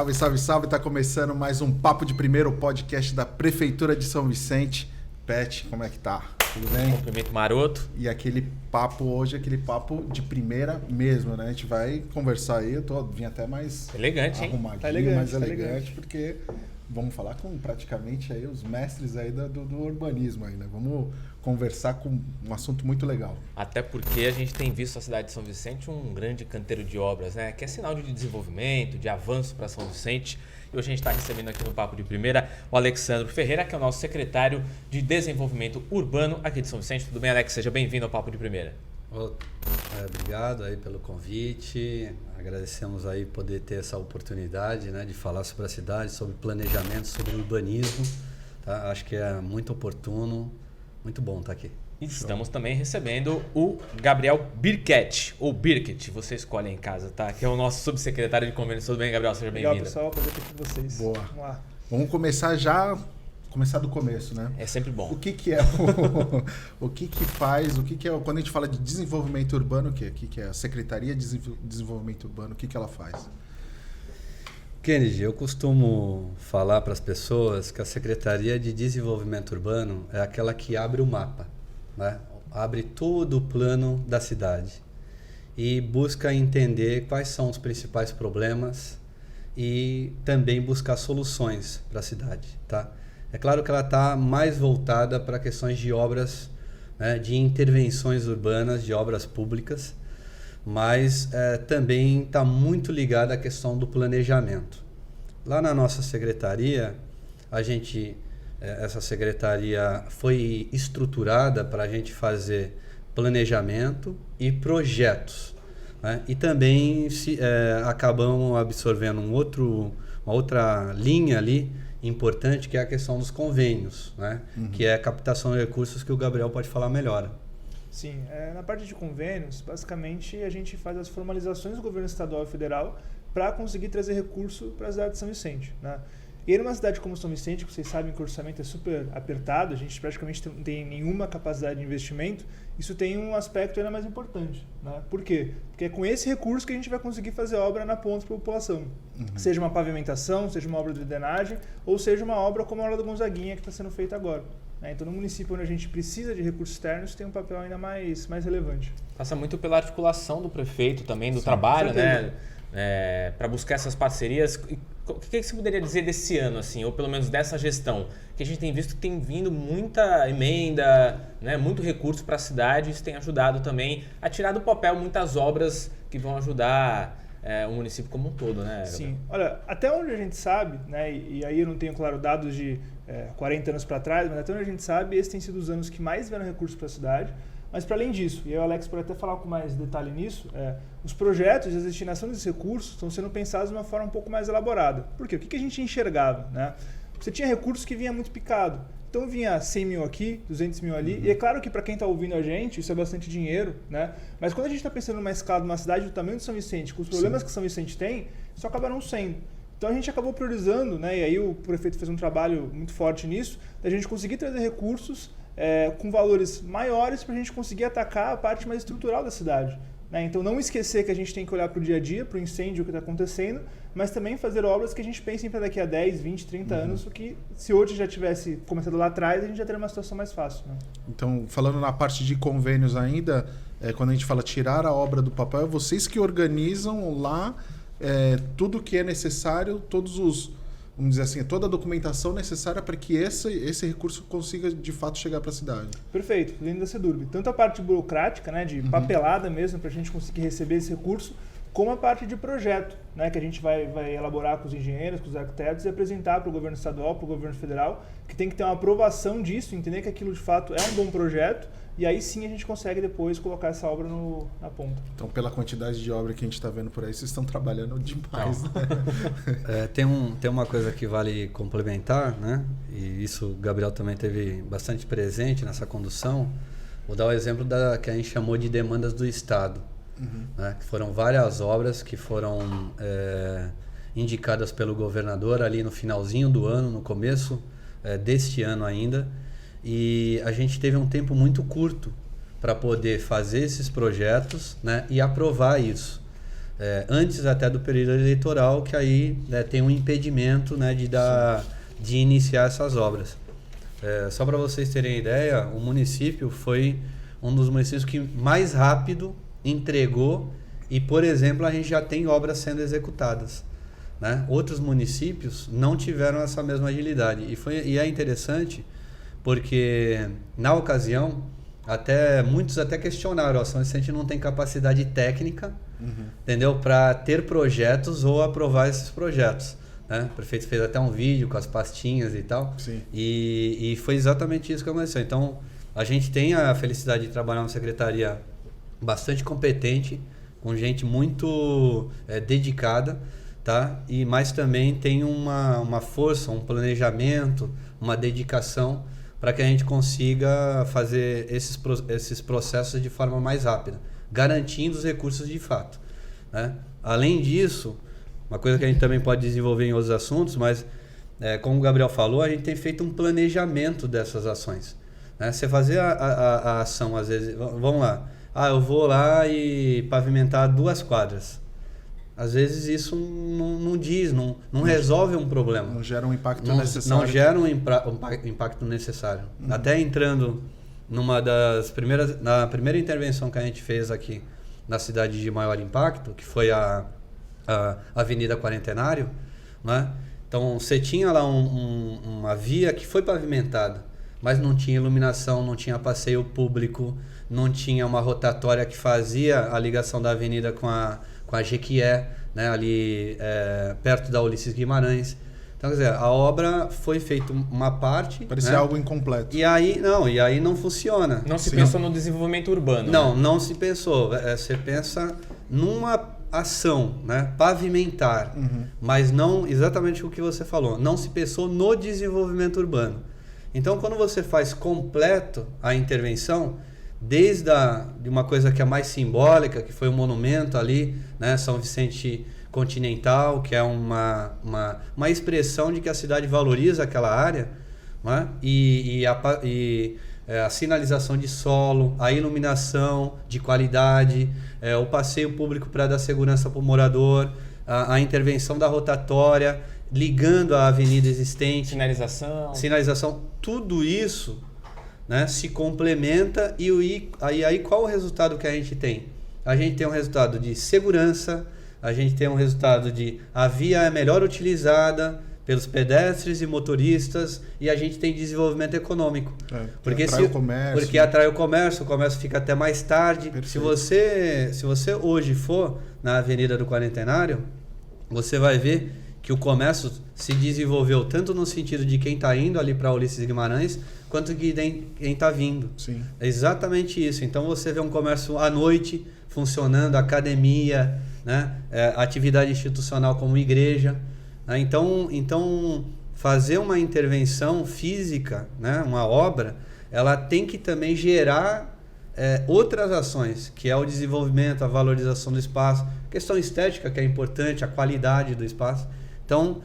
Salve, salve, salve! Tá começando mais um Papo de Primeiro, o podcast da Prefeitura de São Vicente. Pet, como é que tá? Tudo bem? Cumprimento maroto. E aquele papo hoje, aquele papo de primeira mesmo, né? A gente vai conversar aí, vim até mais elegante, hein? arrumadinho, tá elegante, mais tá elegante, porque vamos falar com praticamente aí os mestres aí do urbanismo aí, né? Vamos conversar com um assunto muito legal. Até porque a gente tem visto a cidade de São Vicente um grande canteiro de obras, né? Que é sinal de desenvolvimento, de avanço para São Vicente. E hoje a gente está recebendo aqui no Papo de Primeira o Alexandro Ferreira, que é o nosso secretário de Desenvolvimento Urbano aqui de São Vicente. Tudo bem, Alex? Seja bem-vindo ao Papo de Primeira. Obrigado aí pelo convite. Agradecemos aí poder ter essa oportunidade, né, de falar sobre a cidade, sobre planejamento, sobre urbanismo. Tá? Acho que é muito oportuno, muito bom estar aqui. E estamos também recebendo o Gabriel Birket, ou Birket, você escolhe em casa, tá? Que é o nosso subsecretário de convênios. Tudo bem, Gabriel? Seja bem-vindo. Legal, pessoal, prazer estar aqui com vocês. Boa. Vamos lá. Vamos começar do começo, né? É sempre bom. O que é o que faz, quando a gente fala de desenvolvimento urbano, o que é a Secretaria de Desenvolvimento Urbano, o que ela faz? Kennedy, eu costumo falar para as pessoas que a Secretaria de Desenvolvimento Urbano é aquela que abre o mapa, né? Abre todo o plano da cidade e busca entender quais são os principais problemas e também buscar soluções para a cidade, tá? É claro que ela está mais voltada para questões de obras, né, de intervenções urbanas, de obras públicas, mas também está muito ligada à questão do planejamento. Lá na nossa secretaria, essa secretaria foi estruturada para a gente fazer planejamento e projetos, né? E também acabamos absorvendo uma outra linha ali importante, que é a questão dos convênios, né? Uhum. Que é a captação de recursos, que o Gabriel pode falar melhor. Sim, na parte de convênios, basicamente a gente faz as formalizações do governo estadual e federal para conseguir trazer recurso para a cidade de São Vicente, né? E numa cidade como São Vicente, que vocês sabem que o orçamento é super apertado, a gente praticamente não tem nenhuma capacidade de investimento, isso tem um aspecto ainda mais importante, né? Por quê? Porque é com esse recurso que a gente vai conseguir fazer obra na ponta para a população. Uhum. Seja uma pavimentação, seja uma obra de drenagem, ou seja uma obra como a obra da Gonzaguinha que está sendo feita agora. Então, no município onde a gente precisa de recursos externos, tem um papel ainda mais relevante. Passa muito pela articulação do prefeito também, do trabalho, né? Para buscar essas parcerias. O que você poderia dizer desse ano, assim, ou pelo menos dessa gestão? Que a gente tem visto que tem vindo muita emenda, né, muito recurso para a cidade, isso tem ajudado também a tirar do papel muitas obras que vão ajudar o município como um todo, né? Sim. Olha, até onde a gente sabe, né, e aí eu não tenho, claro, dados de 40 anos para trás, mas até onde a gente sabe, esses têm sido os anos que mais vieram recursos para a cidade. Mas, para além disso, e aí o Alex pode até falar com mais detalhe nisso, os projetos e a destinação desses recursos estão sendo pensados de uma forma um pouco mais elaborada. Por quê? O que a gente enxergava, né? Você tinha recursos que vinha muito picado. Então vinha 100 mil aqui, 200 mil ali. E é claro que para quem está ouvindo a gente, isso é bastante dinheiro, né? Mas quando a gente está pensando numa escala de uma cidade do tamanho de São Vicente, com os problemas que São Vicente tem, isso acaba não sendo. Então a gente acabou priorizando, né? E aí o prefeito fez um trabalho muito forte nisso, da gente conseguir trazer recursos com valores maiores para a gente conseguir atacar a parte mais estrutural da cidade, né? Então não esquecer que a gente tem que olhar para o dia a dia, para o incêndio que está acontecendo, mas também fazer obras que a gente pense para daqui a 10, 20, 30 anos, o que se hoje já tivesse começado lá atrás, a gente já teria uma situação mais fácil, né? Então, falando na parte de convênios ainda, quando a gente fala tirar a obra do papel, é vocês que organizam lá tudo que é necessário, vamos dizer assim, toda a documentação necessária para que esse recurso consiga de fato chegar para a cidade. Perfeito, dentro da CEDURB. Tanto a parte burocrática, né, de papelada mesmo, para a gente conseguir receber esse recurso, como a parte de projeto, né, que a gente vai elaborar com os engenheiros, com os arquitetos e apresentar para o governo estadual, para o governo federal, que tem que ter uma aprovação disso, entender que aquilo de fato é um bom projeto, e aí sim a gente consegue depois colocar essa obra na ponta. Então, pela quantidade de obra que a gente está vendo por aí, vocês estão trabalhando demais, né? Tem uma coisa que vale complementar, né? E isso o Gabriel também teve bastante presente nessa condução. Vou dar o exemplo que a gente chamou de demandas do Estado. Né? Que foram várias obras que foram indicadas pelo governador ali no finalzinho do ano, no começo deste ano ainda. E a gente teve um tempo muito curto para poder fazer esses projetos, né, e aprovar isso. antes até do período eleitoral, que aí tem um impedimento, né, de iniciar essas obras. Só para vocês terem ideia, o município foi um dos municípios que mais rápido entregou e, por exemplo, a gente já tem obras sendo executadas, né? Outros municípios não tiveram essa mesma agilidade. E é interessante porque, na ocasião, muitos até questionaram, se a gente não tem capacidade técnica, entendeu? Para ter projetos ou aprovar esses projetos. Né? O prefeito fez até um vídeo com as pastinhas e tal. Sim. E foi exatamente isso que aconteceu. Então, a gente tem a felicidade de trabalhar numa secretaria bastante competente, com gente muito dedicada, tá? Mas também tem uma força, um planejamento, uma dedicação para que a gente consiga fazer esses processos de forma mais rápida, garantindo os recursos de fato, né? Além disso, uma coisa que a gente também pode desenvolver em outros assuntos, mas como o Gabriel falou, a gente tem feito um planejamento dessas ações, né? Você fazer a ação, às vezes, vamos lá, eu vou lá e pavimentar 2 quadras. Às vezes isso não resolve um problema. Não gera um impacto necessário. Não gera um impacto necessário. Até entrando na primeira intervenção que a gente fez aqui na cidade de maior impacto, que foi a Avenida Quarentenário, né? Então você tinha lá uma via que foi pavimentada, mas não tinha iluminação, não tinha passeio público, não tinha uma rotatória que fazia a ligação da avenida com a Jequié, né, ali perto da Ulisses Guimarães. Então, quer dizer, a obra foi feita uma parte... Parecia, né, algo incompleto. E aí não funciona. Não se pensou no desenvolvimento urbano. Não se pensou. Você pensa numa ação, né, pavimentar, mas não exatamente o que você falou. Não se pensou no desenvolvimento urbano. Então, quando você faz completo a intervenção, desde de uma coisa que é mais simbólica, que foi o monumento ali, né, São Vicente Continental, que é uma expressão de que a cidade valoriza aquela área, né, e a sinalização de solo, a iluminação de qualidade, o passeio público para dar segurança para o morador, a intervenção da rotatória, ligando a avenida existente. Sinalização, tudo isso, né, se complementa e aí qual o resultado que a gente tem? A gente tem um resultado de segurança, a gente tem um resultado de a via é melhor utilizada pelos pedestres e motoristas e a gente tem desenvolvimento econômico. Porque atrai o comércio fica até mais tarde. Se você hoje for na Avenida do Quarentenário, você vai ver que o comércio se desenvolveu tanto no sentido de quem está indo ali para Ulisses Guimarães, quanto de quem está vindo. Sim. É exatamente isso. Então você vê um comércio à noite funcionando, academia, né? Atividade institucional como igreja. Né? Então fazer uma intervenção física, né? Uma obra, ela tem que também gerar outras ações, que é o desenvolvimento, a valorização do espaço, questão estética que é importante, a qualidade do espaço. Então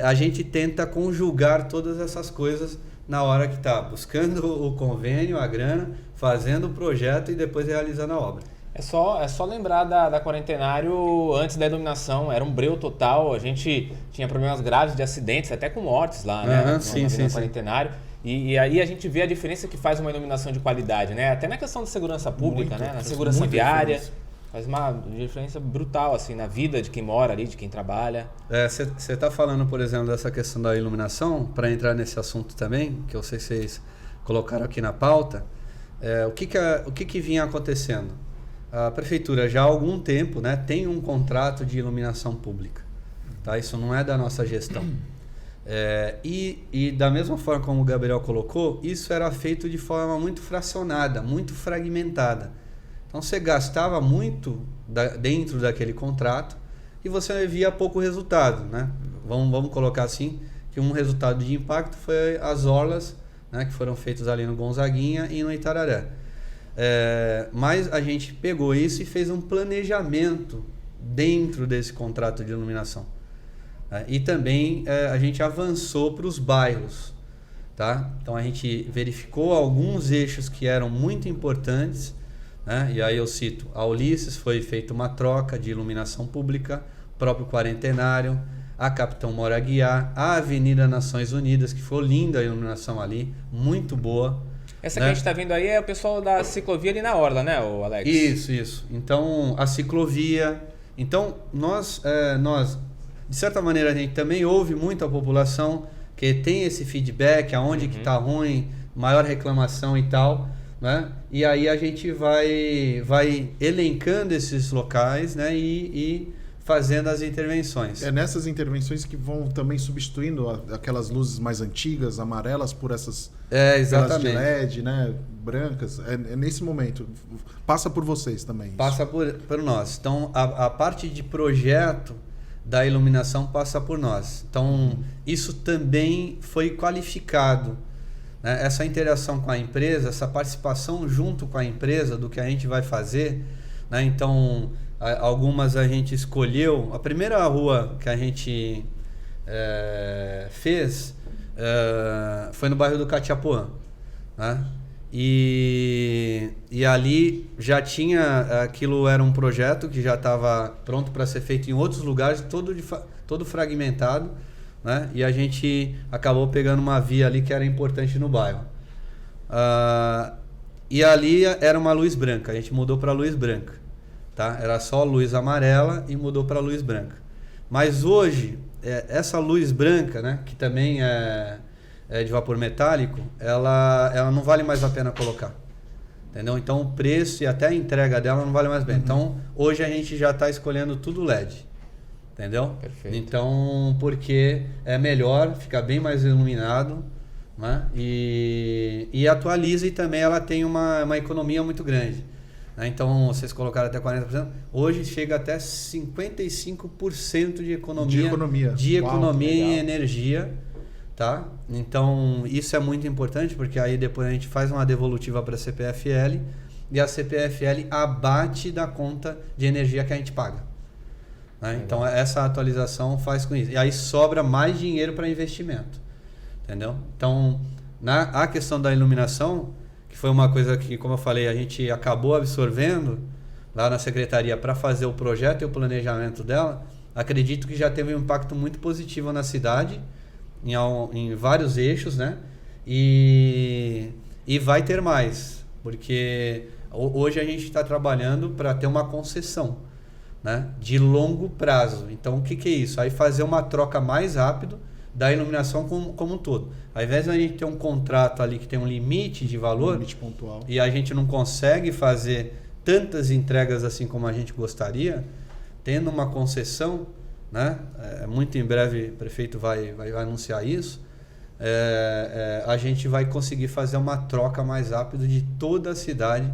a gente tenta conjugar todas essas coisas na hora que está buscando o convênio, a grana, fazendo o projeto e depois realizando a obra. É só lembrar da Quarentenário antes da iluminação, era um breu total, a gente tinha problemas graves de acidentes, até com mortes lá, né? Sim. Quarentenário. E aí a gente vê a diferença que faz uma iluminação de qualidade, né? Até na questão de segurança pública, né? Na segurança viária. Faz uma diferença brutal, assim, na vida de quem mora ali, de quem trabalha. Você está falando, por exemplo, dessa questão da iluminação, para entrar nesse assunto também, que eu sei que vocês colocaram aqui na pauta, o que vinha acontecendo? A prefeitura já há algum tempo, né, tem um contrato de iluminação pública. Tá? Isso não é da nossa gestão. E da mesma forma como o Gabriel colocou, isso era feito de forma muito fracionada, muito fragmentada. Então você gastava muito dentro daquele contrato e você via pouco resultado, né? Vamos colocar assim, que um resultado de impacto foi as orlas, né, que foram feitas ali no Gonzaguinha e no Itararé. Mas a gente pegou isso e fez um planejamento dentro desse contrato de iluminação. E também a gente avançou para os bairros. Tá? Então a gente verificou alguns eixos que eram muito importantes, né? E aí eu cito, a Ulisses foi feita uma troca de iluminação pública, próprio Quarentenário, a Capitão Mora Aguiar, a Avenida Nações Unidas, que foi linda a iluminação ali, muito boa. Essa né? que a gente está vendo aí é o pessoal da ciclovia ali na Orla, né, o Alex? Isso. Então, a ciclovia. Então, nós, de certa maneira, a gente também ouve muito a população que tem esse feedback, aonde que está ruim, maior reclamação e tal, né? E aí a gente vai elencando esses locais, né? E fazendo as intervenções. É nessas intervenções que vão também substituindo aquelas luzes mais antigas, amarelas, por essas exatamente. de LED, né? Brancas. É nesse momento. Passa por vocês também. Isso. Passa por nós. Então, a parte de projeto da iluminação passa por nós. Então, isso também foi qualificado. Né? Essa interação com a empresa, essa participação junto com a empresa do que a gente vai fazer. Né? Então, algumas a gente escolheu. A primeira rua que a gente fez foi no bairro do Catiapuã. Né? E ali já tinha, aquilo era um projeto que já estava pronto para ser feito em outros lugares, todo fragmentado, né? E a gente acabou pegando uma via ali que era importante no bairro. E ali era uma luz branca, a gente mudou para luz branca, tá? Era só luz amarela e mudou para luz branca. Mas hoje, essa luz branca, né, que também é de vapor metálico, ela não vale mais a pena colocar. Entendeu? Então o preço e até a entrega dela não vale mais bem. Então hoje a gente já está escolhendo tudo LED. Entendeu? Perfeito. Então, porque é melhor, fica bem mais iluminado, né? E atualiza, e também ela tem uma economia muito grande. Né? Então vocês colocaram até 40%, hoje chega até 55% de economia. De economia em energia. Tá? Então, isso é muito importante, porque aí depois a gente faz uma devolutiva para a CPFL e a CPFL abate da conta de energia que a gente paga. Né? Então, essa atualização faz com isso. E aí sobra mais dinheiro para investimento. Entendeu? Então, a questão da iluminação, que foi uma coisa que, como eu falei, a gente acabou absorvendo lá na secretaria para fazer o projeto e o planejamento dela, acredito que já teve um impacto muito positivo na cidade, em vários eixos, né? E vai ter mais, porque hoje a gente está trabalhando para ter uma concessão, né? De longo prazo. Então, o que é isso? Aí fazer uma troca mais rápido da iluminação como um todo. Ao invés de a gente ter um contrato ali que tem um limite de valor, limite pontual, e a gente não consegue fazer tantas entregas assim como a gente gostaria, tendo uma concessão, né? Muito em breve o prefeito vai anunciar isso, a gente vai conseguir fazer uma troca mais rápida de toda a cidade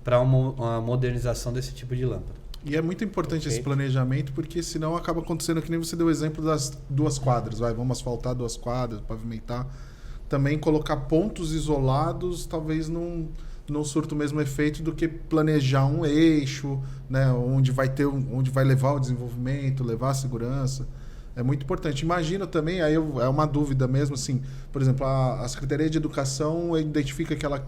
para uma modernização desse tipo de lâmpada. E é muito importante esse planejamento, porque senão acaba acontecendo que nem você deu o exemplo das 2 quadras. Vamos asfaltar 2 quadras, pavimentar. Também colocar pontos isolados talvez não surta o mesmo efeito do que planejar um eixo, né, onde vai levar o desenvolvimento, levar a segurança. É muito importante. Imagina também, aí é uma dúvida mesmo, assim, por exemplo, a Secretaria de Educação identifica que ela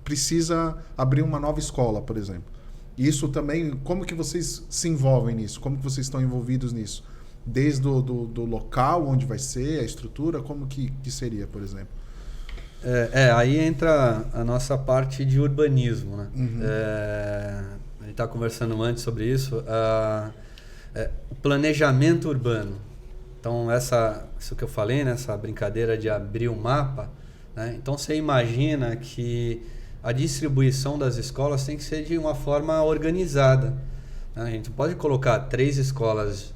precisa abrir uma nova escola, por exemplo. Isso também, como que vocês se envolvem nisso? Como que vocês estão envolvidos nisso? Desde do local onde vai ser, a estrutura, como que seria, por exemplo? Aí entra a nossa parte de urbanismo, né? A gente estava conversando antes sobre isso. O planejamento urbano. Então, isso que eu falei, né? Essa brincadeira de abrir o mapa, né? Então, você imagina que a distribuição das escolas tem que ser de uma forma organizada. Né? A gente pode colocar 3 escolas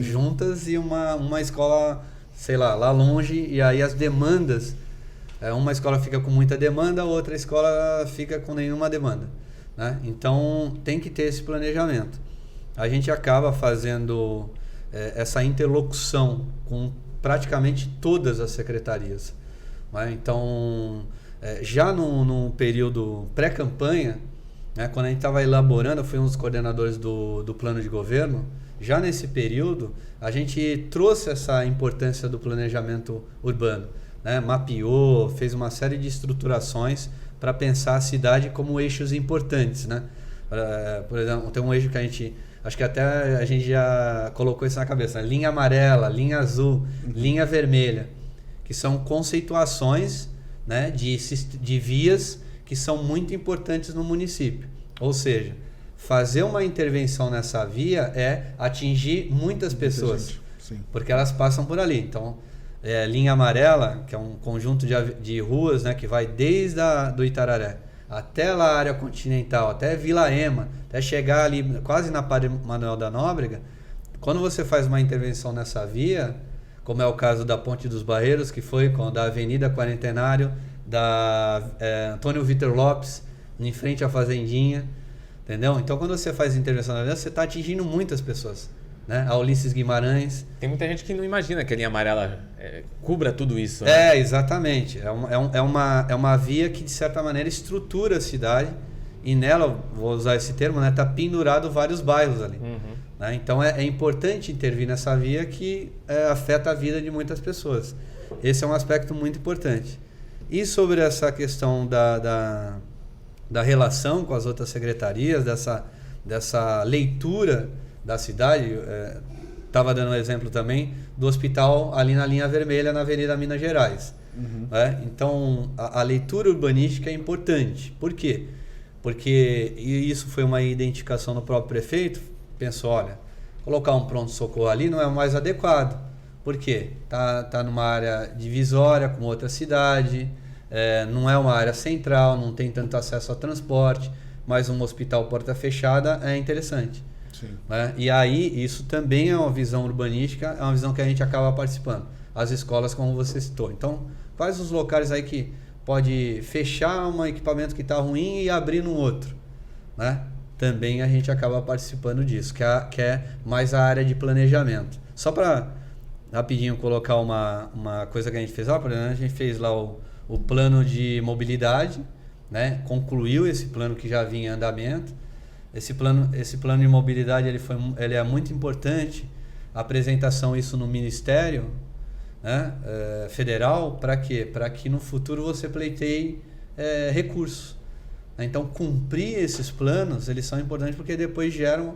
juntas e uma escola, sei lá longe, e aí as demandas... Uma escola fica com muita demanda, a outra escola fica com nenhuma demanda. Né? Então, tem que ter esse planejamento. A gente acaba fazendo essa interlocução com praticamente todas as secretarias. Né? Então, já no período pré-campanha, né, quando a gente estava elaborando, eu fui um dos coordenadores do plano de governo, já nesse período, a gente trouxe essa importância do planejamento urbano. né? Mapeou, fez uma série de estruturações para pensar a cidade como eixos importantes, né? Por exemplo, tem um eixo que acho que até a gente já colocou isso na cabeça, né? Linha amarela, linha azul, linha vermelha, que são conceituações, né, de vias que são muito importantes no município. Ou seja, fazer uma intervenção nessa via é atingir muitas pessoas, porque elas passam por ali. Então, linha amarela, que é um conjunto de ruas, né, que vai desde do Itararé até lá a área continental, até Vila Ema, até chegar ali quase na Padre Manuel da Nóbrega. Quando você faz uma intervenção nessa via, como é o caso da Ponte dos Barreiros, que foi da Avenida Quarentenário, da Antônio Vitor Lopes, em frente à Fazendinha, entendeu? Então, quando você faz intervenção na via, você está atingindo muitas pessoas, né? A Ulisses Guimarães. Tem muita gente que não imagina que a linha amarela cubra tudo isso, né? Exatamente. É uma via que, de certa maneira, estrutura a cidade, e nela, vou usar esse termo, né, tá pendurado vários bairros ali. Né? Então, é importante intervir nessa via que afeta a vida de muitas pessoas. Esse é um aspecto muito importante. E sobre essa questão da relação com as outras secretarias, dessa leitura da cidade, estava dando um exemplo também do hospital ali na linha vermelha, na Avenida Minas Gerais. Então, a leitura urbanística é importante. Por quê? Porque isso foi uma identificação do próprio prefeito. Pensou, olha, colocar um pronto-socorro ali não é o mais adequado. Por quê? Tá numa área divisória com outra cidade, não é uma área central, não tem tanto acesso a transporte, mas um hospital porta fechada é interessante. Né? E aí, isso também é uma visão urbanística, é uma visão que a gente acaba participando. As escolas, como você citou. Então, quais os locais aí que pode fechar um equipamento que está ruim e abrir no outro, né? Também a gente acaba participando disso, que é mais a área de planejamento. Só para rapidinho colocar uma coisa que a gente fez, por exemplo, a gente fez lá o plano de mobilidade, né? Concluiu esse plano que já vinha em andamento. Esse plano de mobilidade ele é muito importante, a apresentação isso no Ministério, né, Federal, para quê? Para que no futuro você pleiteie recursos. Então, cumprir esses planos, eles são importantes porque depois geram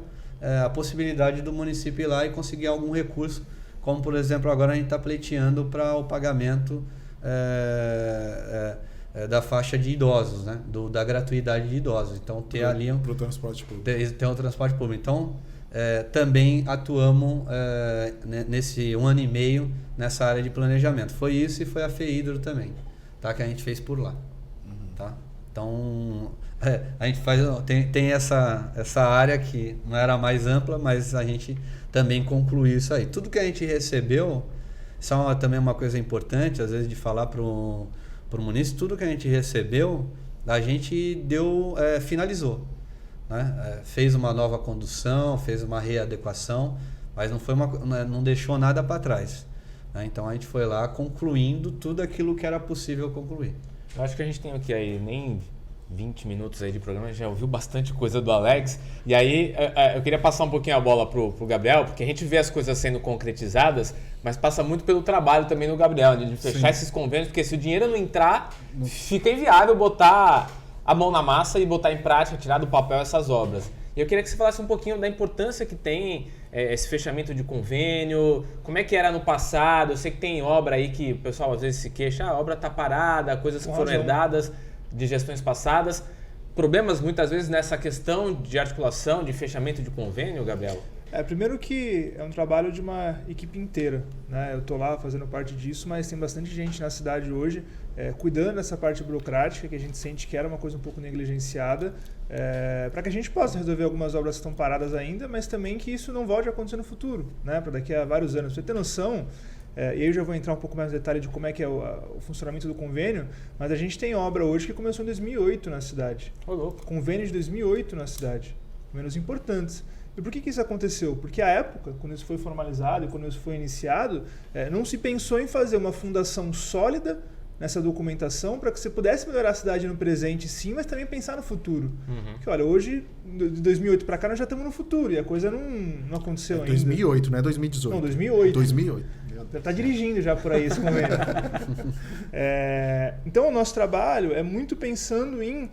a possibilidade do município ir lá e conseguir algum recurso, como, por exemplo, agora a gente está pleiteando para o pagamento da faixa de idosos, né? Da gratuidade de idosos. Então, ter ali para o transporte público. Ter um transporte público. Então, também atuamos nesse 1 ano e meio nessa área de planejamento. Foi isso e foi a FEIDRO também, tá? Que a gente fez por lá. Tá? Então, a gente tem essa área que não era mais ampla, mas a gente também concluiu isso aí. Tudo que a gente recebeu, isso é também uma coisa importante, às vezes, de falar para o munícipe, tudo que a gente recebeu, a gente finalizou. Né? Fez uma nova condução, fez uma readequação, mas não deixou nada para trás. Né? Então a gente foi lá concluindo tudo aquilo que era possível concluir. Eu acho que a gente tem aqui aí nem 20 minutos aí de programa, já ouviu bastante coisa do Alex. E aí eu queria passar um pouquinho a bola pro Gabriel, porque a gente vê as coisas sendo concretizadas, mas passa muito pelo trabalho também do Gabriel, de fechar esses convênios, porque se o dinheiro não entrar, fica inviável botar a mão na massa e botar em prática, tirar do papel essas obras. E eu queria que você falasse um pouquinho da importância que tem esse fechamento de convênio, como é que era no passado. Eu sei que tem obra aí que o pessoal às vezes se queixa, a obra está parada, coisas que foram herdadas de gestões passadas. Problemas muitas vezes nessa questão de articulação, de fechamento de convênio, Gabriel? Primeiro que é um trabalho de uma equipe inteira, né? Eu estou lá fazendo parte disso, mas tem bastante gente na cidade hoje cuidando dessa parte burocrática, que a gente sente que era uma coisa um pouco negligenciada, para que a gente possa resolver algumas obras que estão paradas ainda, mas também que isso não volte a acontecer no futuro, né? Para daqui a vários anos. Pra você ter noção, e aí eu já vou entrar um pouco mais no detalhe de como é que é o funcionamento do convênio, mas a gente tem obra hoje que começou em 2008 na cidade. Convênio de 2008 na cidade, menos importantes. E por que isso aconteceu? Porque à época, quando isso foi formalizado e quando isso foi iniciado, não se pensou em fazer uma fundação sólida nessa documentação para que você pudesse melhorar a cidade no presente, sim, mas também pensar no futuro. Porque, olha, hoje, de 2008 para cá, nós já estamos no futuro e a coisa não aconteceu ainda. 2008, não é 2018. Não, 2008. 2008. Já está dirigindo já por aí esse convênio. Então, o nosso trabalho é muito pensando em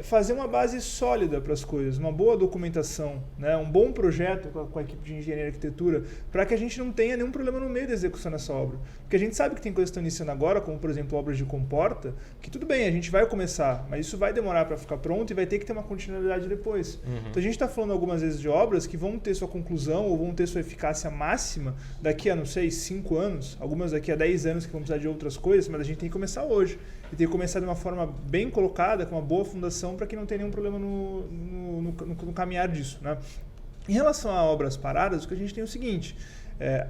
fazer uma base sólida para as coisas, uma boa documentação, né? Um bom projeto com a equipe de engenharia e arquitetura, para que a gente não tenha nenhum problema no meio da execução dessa obra. Porque a gente sabe que tem coisas que estão iniciando agora, como, por exemplo, obras de comporta, que tudo bem, a gente vai começar, mas isso vai demorar para ficar pronto e vai ter que ter uma continuidade depois. Então, a gente está falando algumas vezes de obras que vão ter sua conclusão ou vão ter sua eficácia máxima daqui a, não sei, 5 anos, algumas daqui a 10 anos que vão precisar de outras coisas, mas a gente tem que começar hoje. E tem que começar de uma forma bem colocada, com uma boa fundação, para que não tenha nenhum problema no caminhar disso, né? Em relação a obras paradas, o que a gente tem é o seguinte: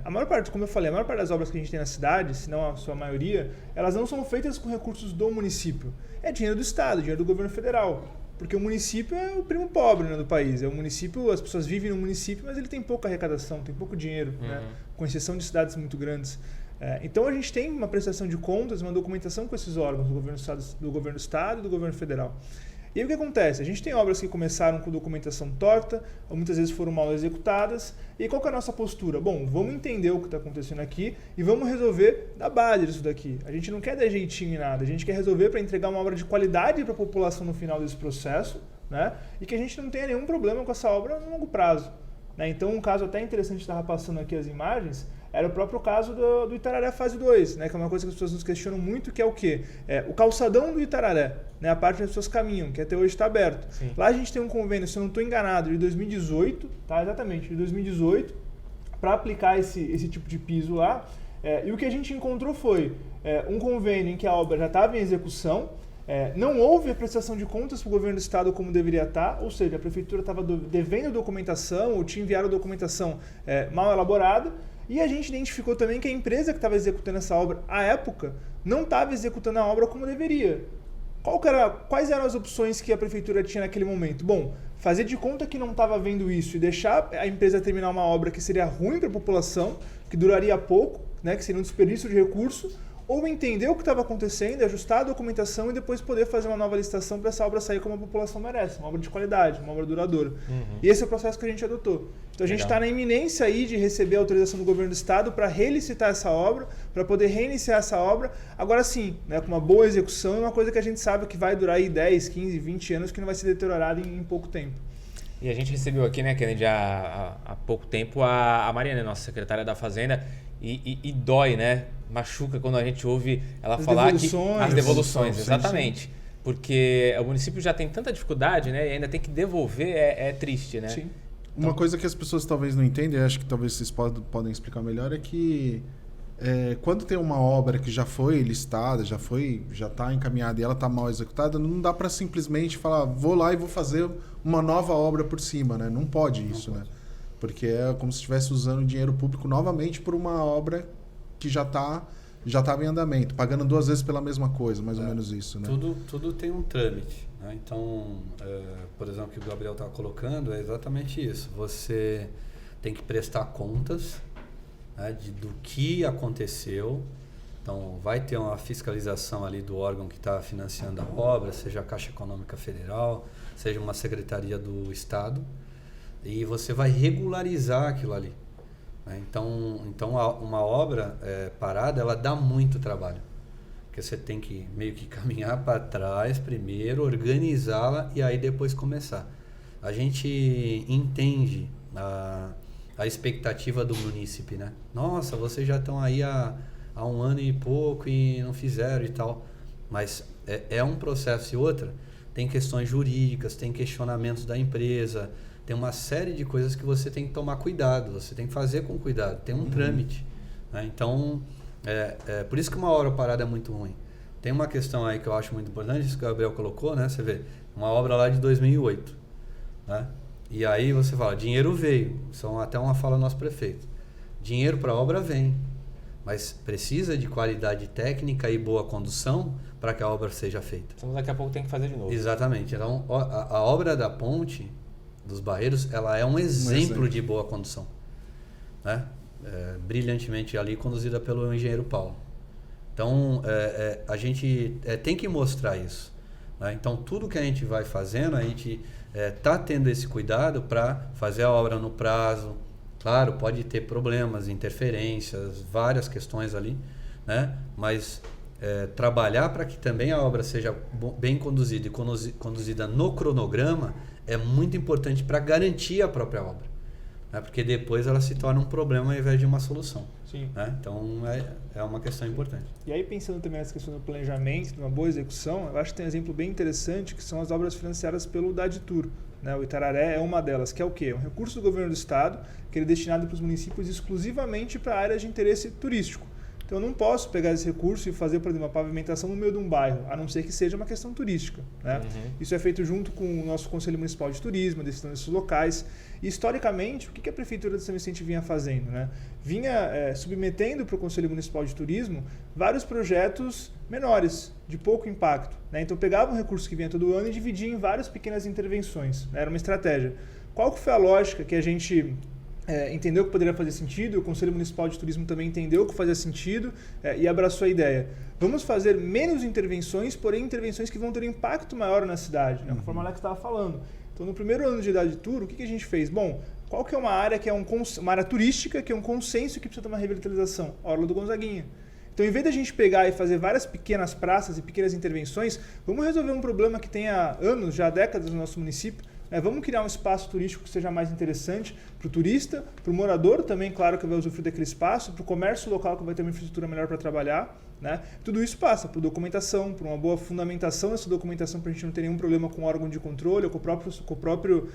a maior parte, como eu falei, a maior parte das obras que a gente tem na cidade, se não a sua maioria, elas não são feitas com recursos do município. É dinheiro do Estado, dinheiro do governo federal. Porque o município é o primo pobre, né, do país. O município, as pessoas vivem no município, mas ele tem pouca arrecadação, tem pouco dinheiro, né? Com exceção de cidades muito grandes. Então a gente tem uma prestação de contas, uma documentação com esses órgãos do governo do Estado e do governo federal. E aí o que acontece? A gente tem obras que começaram com documentação torta, ou muitas vezes foram mal executadas. E qual que é a nossa postura? Bom, vamos entender o que está acontecendo aqui e vamos resolver da base disso daqui. A gente não quer dar jeitinho em nada, a gente quer resolver para entregar uma obra de qualidade para a população no final desse processo, né? E que a gente não tenha nenhum problema com essa obra no longo prazo. Então, um caso até interessante, estava passando aqui as imagens, era o próprio caso do Itararé Fase 2, né? Que é uma coisa que as pessoas nos questionam muito, que é o quê? O calçadão do Itararé, né? A parte onde as pessoas caminham, que até hoje está aberto. Sim. Lá a gente tem um convênio, se eu não estou enganado, de 2018, tá? Exatamente, de 2018, para aplicar esse tipo de piso lá. E o que a gente encontrou foi um convênio em que a obra já estava em execução, não houve a prestação de contas para o governo do estado como deveria estar, ou seja, a prefeitura estava devendo documentação ou tinha enviado documentação mal elaborada, e a gente identificou também que a empresa que estava executando essa obra à época não estava executando a obra como deveria. Quais eram as opções que a prefeitura tinha naquele momento? Bom, fazer de conta que não estava vendo isso e deixar a empresa terminar uma obra que seria ruim para a população, que duraria pouco, né, que seria um desperdício de recurso, ou entender o que estava acontecendo, ajustar a documentação e depois poder fazer uma nova licitação para essa obra sair como a população merece, uma obra de qualidade, uma obra duradoura. E esse é o processo que a gente adotou. Então a gente está na iminência aí de receber a autorização do governo do estado para relicitar essa obra, para poder reiniciar essa obra, agora sim, né, com uma boa execução e uma coisa que a gente sabe que vai durar aí 10, 15, 20 anos, que não vai ser deteriorada em pouco tempo. E a gente recebeu aqui, né, Kennedy, há pouco tempo a Mariana, nossa secretária da Fazenda, e dói, né? Machuca quando a gente ouve ela falar que as devoluções, exatamente. Sim. Porque o município já tem tanta dificuldade, né? E ainda tem que devolver, é triste, né? Sim. Uma coisa que as pessoas talvez não entendem, acho que talvez vocês podem explicar melhor, é que quando tem uma obra que já foi listada, já está encaminhada e ela está mal executada, não dá para simplesmente falar, vou lá e vou fazer uma nova obra por cima, né? Não pode isso, né? Porque é como se estivesse usando dinheiro público novamente por uma obra que já estava em andamento, pagando 2 vezes pela mesma coisa, mais ou menos isso, né? Tudo tem um trâmite, né? Então, por exemplo, o que o Gabriel estava colocando é exatamente isso. Você tem que prestar contas, né, do que aconteceu. Então, vai ter uma fiscalização ali do órgão que está financiando a obra, seja a Caixa Econômica Federal, seja uma secretaria do Estado, e você vai regularizar aquilo ali. Então uma obra parada, ela dá muito trabalho. Porque você tem que meio que caminhar para trás primeiro, organizá-la e aí depois começar. A gente entende a expectativa do munícipe, né? Nossa, vocês já estão aí há 1 ano e pouco e não fizeram e tal. Mas é um processo e outra. Tem questões jurídicas, tem questionamentos da empresa, tem uma série de coisas que você tem que tomar cuidado, você tem que fazer com cuidado, tem um trâmite, né? Então, por isso que uma obra parada é muito ruim. Tem uma questão aí que eu acho muito importante, isso que o Gabriel colocou, né? Você vê, uma obra lá de 2008, né? E aí você fala, dinheiro veio, são até uma fala do nosso prefeito. Dinheiro para a obra vem, mas precisa de qualidade técnica e boa condução para que a obra seja feita. Então daqui a pouco tem que fazer de novo. Exatamente. Então, a obra da ponte dos Barreiros, ela é um exemplo de boa condução, né? Brilhantemente ali conduzida pelo engenheiro Paulo. Então, a gente tem que mostrar isso, né? Então, tudo que a gente vai fazendo, a gente está tendo esse cuidado para fazer a obra no prazo, Claro, pode ter problemas, interferências, várias questões ali, né? Mas trabalhar para que também a obra seja bem conduzida e conduzida no cronograma é muito importante para garantir a própria obra, né? Porque depois ela se torna um problema ao invés de uma solução. Sim. Né? Então é uma questão importante. E aí, pensando também nessa questão do planejamento, de uma boa execução, eu acho que tem um exemplo bem interessante, que são as obras financiadas pelo DADTUR. Né? O Itararé é uma delas, que é o quê? É um recurso do governo do estado, que ele é destinado para os municípios exclusivamente para áreas de interesse turístico. Então eu não posso pegar esse recurso e fazer, por exemplo, uma pavimentação no meio de um bairro, a não ser que seja uma questão turística. Né? Isso é feito junto com o nosso Conselho Municipal de Turismo, a decisão desses locais. E, historicamente, o que a Prefeitura de São Vicente vinha fazendo? Né? Vinha submetendo para o Conselho Municipal de Turismo vários projetos menores, de pouco impacto. Né? Então pegava um recurso que vinha todo ano e dividia em várias pequenas intervenções. Né? Era uma estratégia. Qual que foi a lógica que a gente entendeu que poderia fazer sentido, o Conselho Municipal de Turismo também entendeu que fazia sentido e abraçou a ideia. Vamos fazer menos intervenções, porém intervenções que vão ter um impacto maior na cidade, né? Conforme a Alex estava falando. Então, no primeiro ano de DADTUR, o que a gente fez? Bom, qual que é uma área que é uma área turística, que é um consenso que precisa ter uma revitalização? A Orla do Gonzaguinha. Então, em vez de a gente pegar e fazer várias pequenas praças e pequenas intervenções, vamos resolver um problema que tem há anos, já há décadas no nosso município. Vamos criar um espaço turístico que seja mais interessante para o turista, para o morador também, claro, que vai usufruir daquele espaço, para o comércio local que vai ter uma infraestrutura melhor para trabalhar. Né? Tudo isso passa por documentação, por uma boa fundamentação dessa documentação para a gente não ter nenhum problema com o órgão de controle ou com o próprio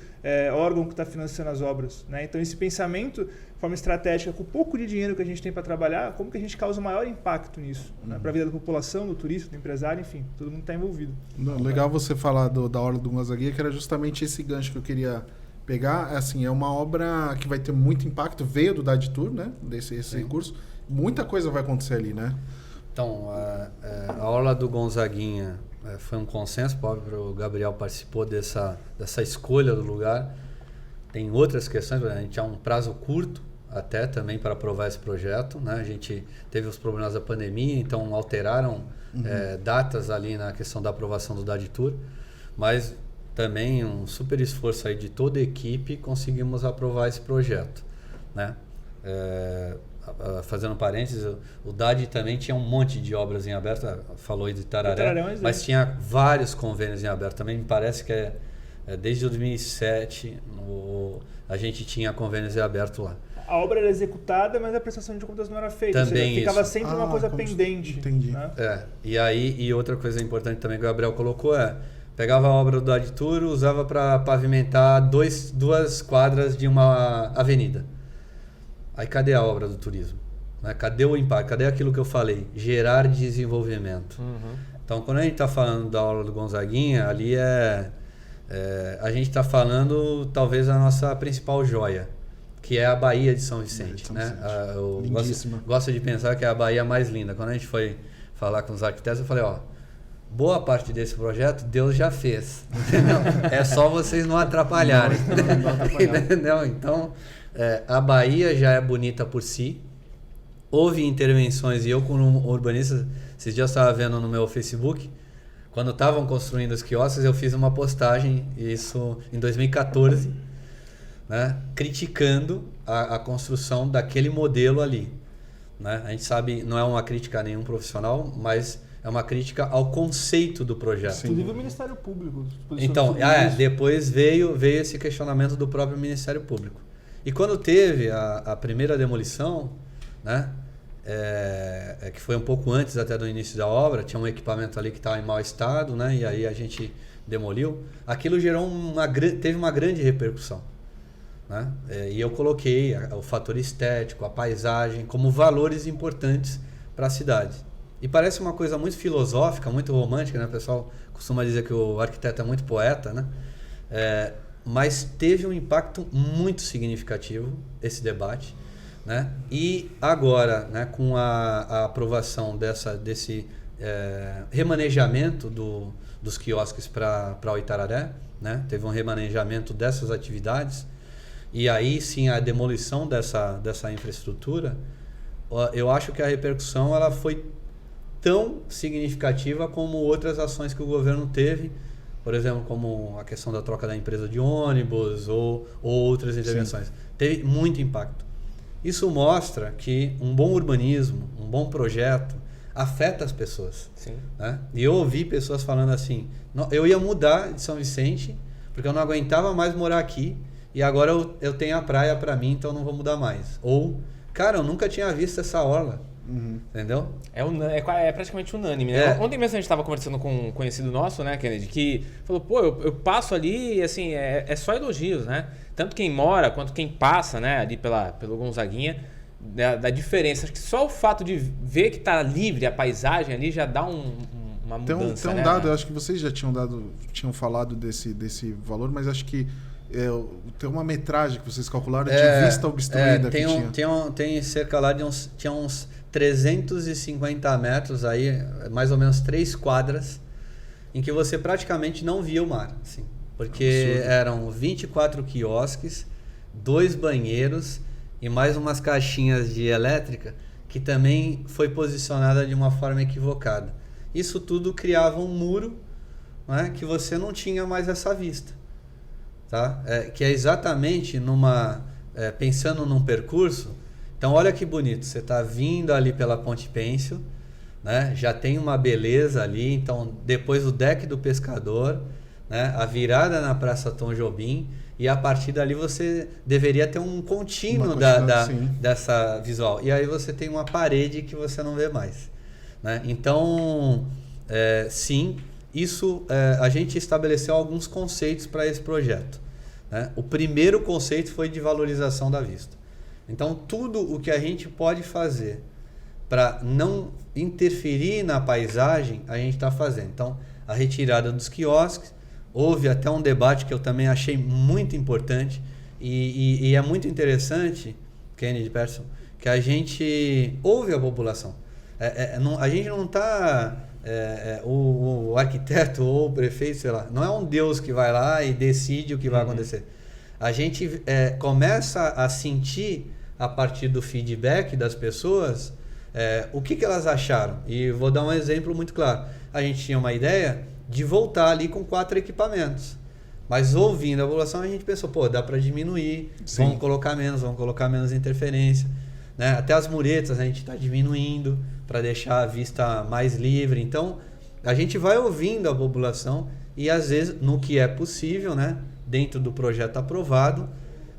órgão que está financiando as obras. Né? Então esse pensamento, de forma estratégica, com o pouco de dinheiro que a gente tem para trabalhar, como que a gente causa maior impacto nisso? Né? Para a vida da população, do turista, do empresário, enfim, todo mundo está envolvido. Não, legal você falar da Orla do Gonzaguinha, que era justamente esse gancho que eu queria pegar. Assim, é uma obra que vai ter muito impacto, veio do DADTUR, né? Esse recurso. Muita coisa vai acontecer ali, né? Então, a Orla do Gonzaguinha foi um consenso, o próprio Gabriel participou dessa escolha do lugar. Tem outras questões, a gente tinha um prazo curto até também para aprovar esse projeto, né? A gente teve os problemas da pandemia, então alteraram datas ali na questão da aprovação do DADTUR, mas também um super esforço aí de toda a equipe, conseguimos aprovar esse projeto, né? Fazendo parênteses, o DAD também tinha um monte de obras em aberto, falou aí de Itararé, mas tinha vários convênios em aberto. Também me parece que desde 2007 a gente tinha convênios em aberto lá. A obra era executada, mas a prestação de contas não era feita. Também ou seja, ficava sempre uma coisa pendente. Entendi. Né? E outra coisa importante também que o Gabriel colocou pegava a obra do DADTUR, usava para pavimentar duas quadras de uma avenida. Aí cadê a obra do turismo? Né? Cadê o impacto? Cadê aquilo que eu falei? Gerar desenvolvimento. Então, quando a gente está falando da Orla do Gonzaguinha, ali a gente está falando talvez a nossa principal joia, que é a Baía de São Vicente. Né? Eu gosto de pensar que é a Baía mais linda. Quando a gente foi falar com os arquitetos, eu falei, boa parte desse projeto Deus já fez. Entendeu? É só vocês não atrapalharem. Entendeu? Então, a Bahia já é bonita por si. Houve intervenções, e eu como urbanista, esses dias eu estava vendo no meu Facebook, quando estavam construindo os quiosques, eu fiz uma postagem, isso em 2014, né, criticando a construção daquele modelo ali. Né? A gente sabe, não é uma crítica a nenhum profissional, mas é uma crítica ao conceito do projeto. Inclusive o Ministério Público. Então, depois veio esse questionamento do próprio Ministério Público. E quando teve a primeira demolição, né, que foi um pouco antes até do início da obra, tinha um equipamento ali que estava em mau estado, né, e aí a gente demoliu. Aquilo teve uma grande repercussão. Né? E eu coloquei o fator estético, a paisagem, como valores importantes para a cidade. E parece uma coisa muito filosófica, muito romântica, né? O pessoal costuma dizer que o arquiteto é muito poeta, né? Mas teve um impacto muito significativo esse debate, né? E agora, né, com a aprovação desse remanejamento dos quiosques para o Itararé, né? Teve um remanejamento dessas atividades, e aí sim a demolição dessa infraestrutura, eu acho que a repercussão ela foi tão significativa como outras ações que o governo teve por exemplo, como a questão da troca da empresa de ônibus ou outras intervenções. Sim. Teve muito impacto. Isso mostra que um bom urbanismo, um bom projeto, afeta as pessoas. Sim. Né? E eu ouvi pessoas falando assim, eu ia mudar de São Vicente, porque eu não aguentava mais morar aqui, e agora eu tenho a praia para mim, então não vou mudar mais. Ou, cara, eu nunca tinha visto essa orla. Entendeu? É praticamente unânime, né? Ontem mesmo a gente estava conversando com um conhecido nosso, né, Kennedy, que falou, pô, eu passo ali e assim, é só elogios, né? Tanto quem mora quanto quem passa, né, ali pelo Gonzaguinha, da diferença. Acho que só o fato de ver que tá livre a paisagem ali já dá uma mudança, tem um né? dado, eu acho que vocês já tinham falado desse valor, mas acho que tem uma metragem que vocês calcularam de vista obstruída que tinha. Tem cerca lá de tinha uns 350 metros aí, mais ou menos 3 quadras, em que você praticamente não via o mar, assim, porque eram 24 quiosques, 2 banheiros e mais umas caixinhas de elétrica que também foi posicionada de uma forma equivocada. Isso tudo criava um muro, né, que você não tinha mais essa vista. Tá? Que é exatamente pensando num percurso. Então olha que bonito, você está vindo ali pela Ponte Pêncil, né? Já tem uma beleza ali, então depois o deck do pescador, né? A virada na Praça Tom Jobim, e a partir dali você deveria ter um contínuo dessa visual, e aí você tem uma parede que você não vê mais, né? Então sim, isso a gente estabeleceu alguns conceitos para esse projeto, né? O primeiro conceito foi de valorização da vista. Então tudo o que a gente pode fazer para não interferir na paisagem, a gente está fazendo. Então a retirada dos quiosques, houve até um debate que eu também achei muito importante e é muito interessante, Kennedy, Persson, que a gente ouve a população. A gente não está... o arquiteto ou o prefeito, sei lá, não é um Deus que vai lá e decide o que vai acontecer. A gente começa a sentir, a partir do feedback das pessoas, o que elas acharam. E vou dar um exemplo muito claro. A gente tinha uma ideia de voltar ali com 4 equipamentos, mas ouvindo a população a gente pensou, pô, dá para diminuir, vamos colocar menos interferência, né? Até as muretas a gente está diminuindo para deixar a vista mais livre. Então a gente vai ouvindo a população e às vezes, no que é possível, né, dentro do projeto aprovado,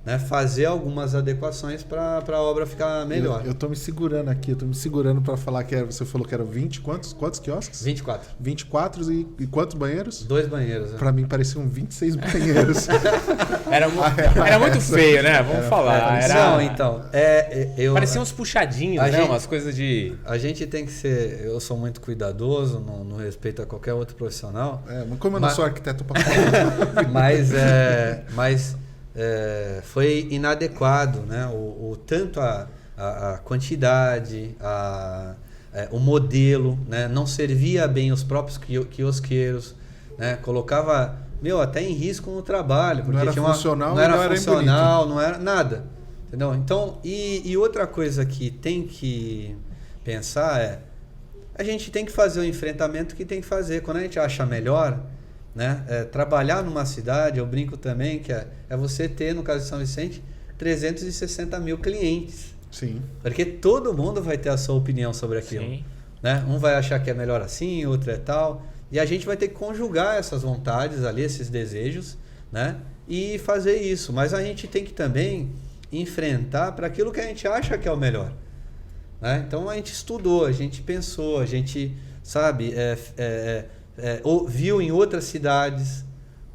né, fazer algumas adequações para a obra ficar melhor. Eu estou me segurando aqui, para falar que você falou que eram 20, quantos quiosques? 24. 24 e quantos banheiros? 2 banheiros. Para mim pareciam 26 banheiros. Era muito feio, né? Vamos falar. Não, então. Pareciam uns puxadinhos, né? Umas coisas de... A gente tem que ser... Eu sou muito cuidadoso no respeito a qualquer outro profissional. Mas como eu não sou arquiteto para falar. Mas foi inadequado, né? Tanto a quantidade, o modelo, né? Não servia bem os próprios quiosqueiros, né? Colocava até em risco no trabalho, porque não era funcional, não era nada, entendeu? Então, e outra coisa que tem que pensar a gente tem que fazer o enfrentamento que tem que fazer. Quando a gente acha melhor, né, trabalhar numa cidade, eu brinco também que é você ter, no caso de São Vicente, 360 mil clientes. Sim. Porque todo mundo vai ter a sua opinião sobre aquilo. Sim. Né? Um vai achar que é melhor assim, outro é tal. E a gente vai ter que conjugar essas vontades ali, esses desejos, né, e fazer isso. Mas a gente tem que também enfrentar para aquilo que a gente acha que é o melhor. Né? Então a gente estudou, a gente pensou, a gente, sabe... viu em outras cidades,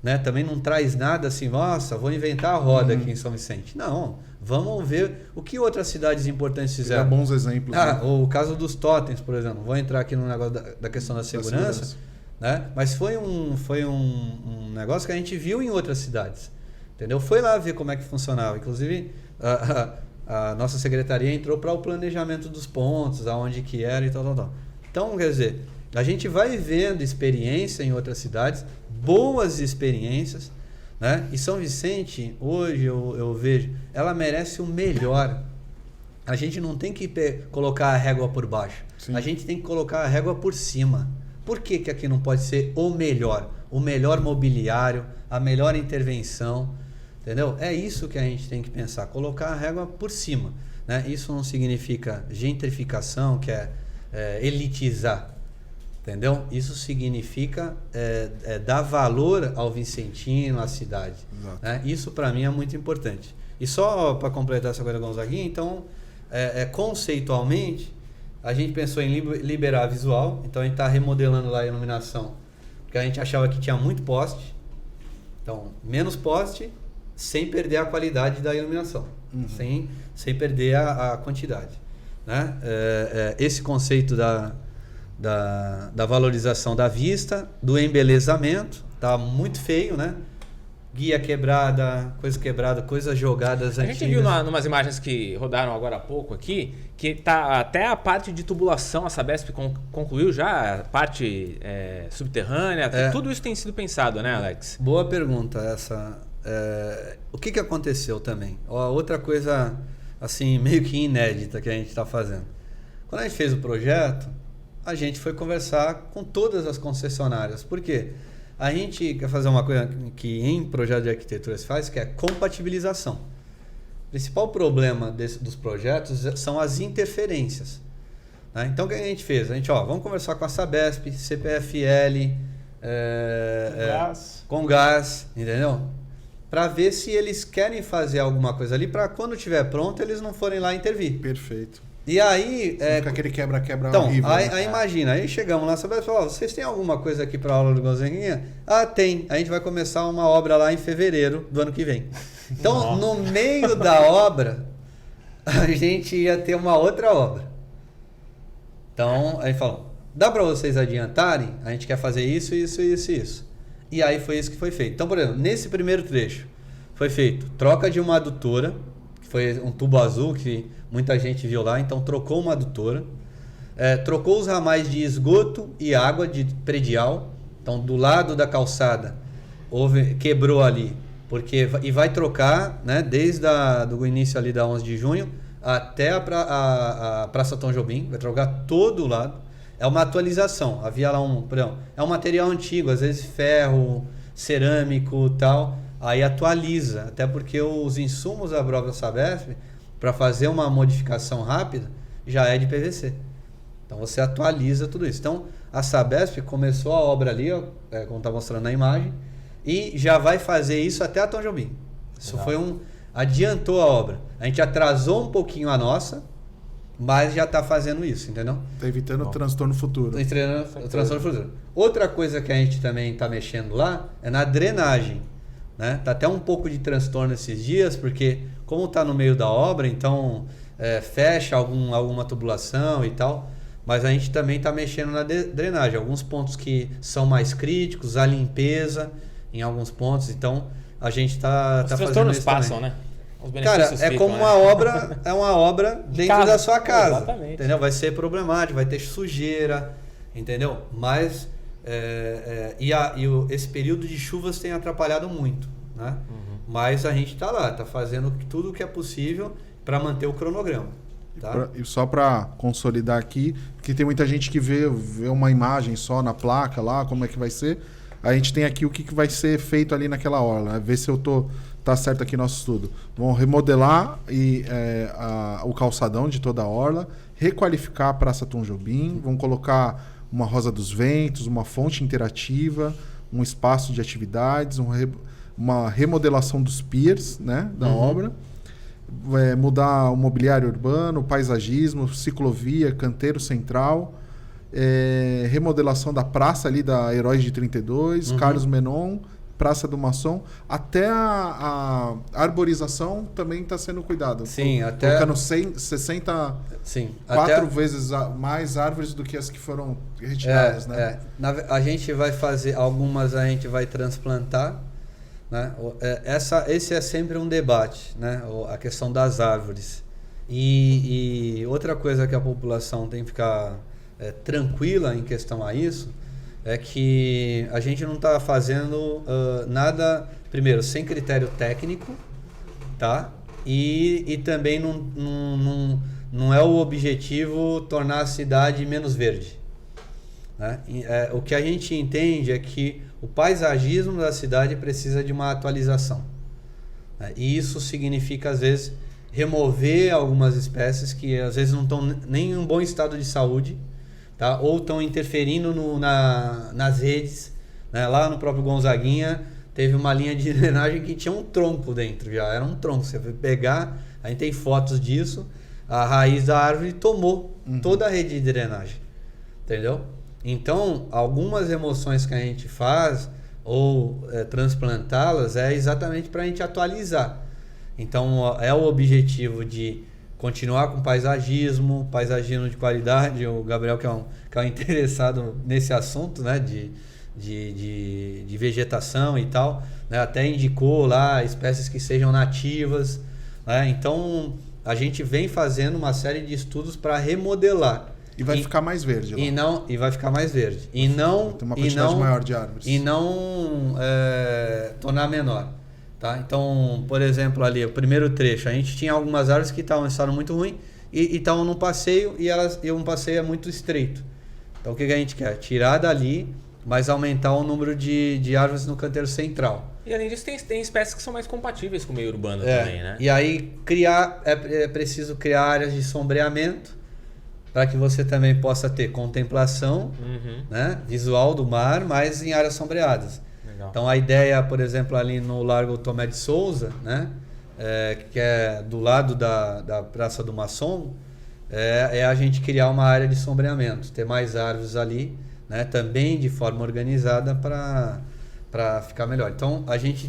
né? Também não traz nada assim, nossa, vou inventar a roda aqui em São Vicente. Não, vamos ver o que outras cidades importantes fizeram. Dá bons exemplos. Né? O caso dos totens, por exemplo. Vou entrar aqui no negócio da questão da segurança, né? Mas foi um negócio que a gente viu em outras cidades, entendeu? Foi lá ver como é que funcionava. Inclusive, a nossa secretaria entrou para o planejamento dos pontos, aonde que era e tal. Então, quer dizer, a gente vai vendo experiência em outras cidades, boas experiências, né? E São Vicente, hoje eu vejo, ela merece o melhor. A gente não tem que colocar a régua por baixo. Sim. A gente tem que colocar a régua por cima. Por que aqui não pode ser o melhor? o melhor mobiliário, a melhor intervenção, entendeu? É isso que a gente tem que pensar, colocar a régua por cima, né? Isso não significa gentrificação, que é elitizar, entendeu? Isso significa dar valor ao vicentino, à cidade, né? Isso para mim é muito importante. E só para completar essa coisa da Gonzaguinha, então, conceitualmente, a gente pensou em liberar visual, então a gente está remodelando lá a iluminação, porque a gente achava que tinha muito poste, então menos poste, sem perder a qualidade da iluminação, sem perder a quantidade, né? Esse conceito da valorização da vista, do embelezamento, tá muito feio, né? Guia quebrada, coisas jogadas antigas. A gente viu numas imagens que rodaram agora há pouco aqui, que tá até a parte de tubulação, a Sabesp concluiu já, a parte subterrânea, tudo isso tem sido pensado, né, Alex? Boa pergunta essa. O que aconteceu também? Outra coisa assim, meio que inédita que a gente está fazendo. Quando a gente fez o projeto, a gente foi conversar com todas as concessionárias. Por quê? A gente quer fazer uma coisa que em projeto de arquitetura se faz, que é compatibilização. O principal problema dos projetos são as interferências, né? Então o que a gente fez? A gente, vamos conversar com a Sabesp, CPFL, com gás, entendeu? Para ver se eles querem fazer alguma coisa ali, para quando estiver pronto eles não forem lá intervir. Perfeito. E aí... Fica aquele quebra-quebra então, horrível. Aí imagina, aí chegamos lá, Sabesp falou, vocês têm alguma coisa aqui para a aula do Gonzaguinha? Tem. A gente vai começar uma obra lá em fevereiro do ano que vem. Então, no meio da obra, a gente ia ter uma outra obra. Então, aí falou, dá para vocês adiantarem? A gente quer fazer isso, isso, isso, isso. E aí foi isso que foi feito. Então, por exemplo, nesse primeiro trecho, foi feito troca de uma adutora, que foi um tubo azul que muita gente viu lá, então trocou uma adutora, trocou os ramais de esgoto e água de predial, então do lado da calçada quebrou ali, e vai trocar, né, desde do início ali da 11 de junho até a Praça Tom Jobim, vai trocar todo o lado. É uma atualização, havia lá é um material antigo, às vezes ferro, cerâmico e tal, aí atualiza, até porque os insumos da própria Sabesp, para fazer uma modificação rápida, já é de PVC. Então você atualiza tudo isso. Então a Sabesp começou a obra ali, como está mostrando na imagem, e já vai fazer isso até a Tom Jobim. Isso adiantou a obra. A gente atrasou um pouquinho a nossa, mas já está fazendo isso, entendeu? Está evitando o transtorno futuro. O transtorno futuro. Outra coisa que a gente também está mexendo lá é na drenagem, né? Tá até um pouco de transtorno esses dias, porque como está no meio da obra, então fecha alguma tubulação e tal, mas a gente também está mexendo na drenagem. Alguns pontos que são mais críticos, a limpeza em alguns pontos, então a gente está fazendo isso. Os transtornos passam, né? Cara, como uma obra dentro da sua casa. Exatamente. Entendeu? Vai ser problemático, vai ter sujeira, entendeu? Mas esse período de chuvas tem atrapalhado muito, né? Mas a gente está lá, está fazendo tudo o que é possível para manter o cronograma. Tá? E só para consolidar aqui, porque tem muita gente que vê uma imagem só na placa lá, como é que vai ser. A gente tem aqui o que vai ser feito ali naquela orla, né? Ver se tá certo aqui nosso estudo. Vão remodelar o calçadão de toda a orla, requalificar a Praça Tom Jobim, vão colocar uma Rosa dos Ventos, uma fonte interativa, um espaço de atividades, uma remodelação dos piers, né, da obra, mudar o mobiliário urbano, o paisagismo, ciclovia, canteiro central, remodelação da praça ali da Heróis de 32, Carlos Menon, Praça do Maçom, até a arborização também está sendo cuidada. Sim, colocando 64 vezes mais árvores do que as que foram retiradas, né? A gente vai fazer, algumas a gente vai transplantar, né? Esse é sempre um debate, né? A questão das árvores. E outra coisa que a população tem que ficar tranquila em questão a isso, é que a gente não está fazendo nada, primeiro, sem critério técnico, tá? E também não é o objetivo tornar a cidade menos verde, né? O que a gente entende é que o paisagismo da cidade precisa de uma atualização. Né? E isso significa, às vezes, remover algumas espécies que às vezes não estão nem em um bom estado de saúde, tá? Ou estão interferindo nas redes. Né? Lá no próprio Gonzaguinha teve uma linha de drenagem que tinha um tronco dentro, já era um tronco. Você vai pegar, a gente tem fotos disso, a raiz da árvore tomou toda a rede de drenagem, entendeu? Então, algumas remoções que a gente faz ou transplantá-las é exatamente para a gente atualizar. Então, é o objetivo de continuar com paisagismo de qualidade. O Gabriel, que é um interessado nesse assunto, né, de vegetação e tal, né, até indicou lá espécies que sejam nativas. Né? Então, a gente vem fazendo uma série de estudos para remodelar. E vai ficar mais verde lá. E vai ficar mais verde. E não, tem uma quantidade maior de árvores. E não tornar menor. Tá? Então, por exemplo, ali, o primeiro trecho, a gente tinha algumas árvores que estavam em estado muito ruim e estavam num passeio e um passeio é muito estreito. Então, o que a gente quer? Tirar dali, mas aumentar o número de árvores no canteiro central. E além disso, tem espécies que são mais compatíveis com o meio urbano também, né? E aí, é preciso criar áreas de sombreamento para que você também possa ter contemplação, né, visual do mar, mas em áreas sombreadas. Legal. Então, a ideia, por exemplo, ali no Largo Tomé de Souza, né, que é do lado da Praça do Maçom, é a gente criar uma área de sombreamento, ter mais árvores ali, né, também de forma organizada para ficar melhor. Então, a gente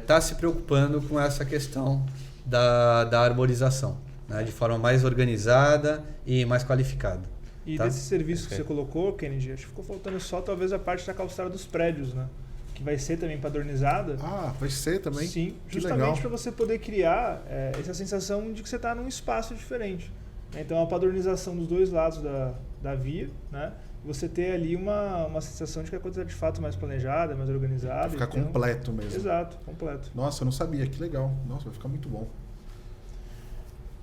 tá se preocupando com essa questão da arborização, né, de forma mais organizada e mais qualificada. E tá? desse serviço que você colocou, Kennedy, acho que ficou faltando só talvez a parte da calçada dos prédios, né? Que vai ser também padronizada. Ah, vai ser também? Sim, que justamente para você poder criar essa sensação de que você está num espaço diferente. Então, a padronização dos dois lados da via, né? Você ter ali uma sensação de que a coisa é de fato mais planejada, mais organizada. Vai ficar completo mesmo. Exato, completo. Nossa, eu não sabia, que legal. Nossa, vai ficar muito bom.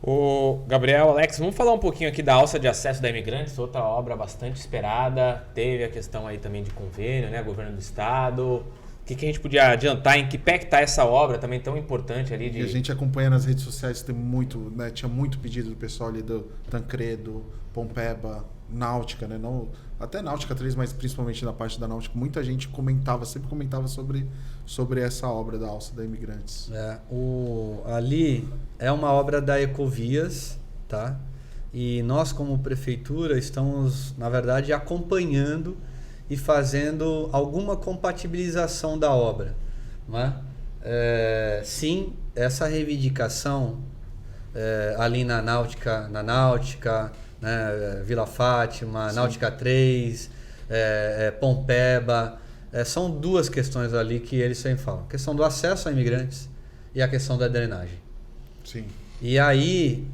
O Gabriel, Alex, vamos falar um pouquinho aqui da alça de acesso da Imigrantes, outra obra bastante esperada. Teve a questão aí também de convênio, né? Governo do Estado. O que a gente podia adiantar? Em que pé que está essa obra também tão importante ali? E a gente acompanha nas redes sociais, tem muito, né? Tinha muito pedido do pessoal ali do Tancredo, Pompeba, Náutica, né? Não, até Náutica 3, mas principalmente na parte da Náutica. Muita gente sempre comentava sobre essa obra da alça da Imigrantes. Ali é uma obra da Ecovias, tá? E nós, como prefeitura, estamos, na verdade, acompanhando e fazendo alguma compatibilização da obra. Né? Sim, essa reivindicação ali na Náutica, né? Vila Fátima, sim. Náutica 3, Pompeba, são duas questões ali que eles sempre falam. A questão do acesso a imigrantes e a questão da drenagem. Sim. E aí,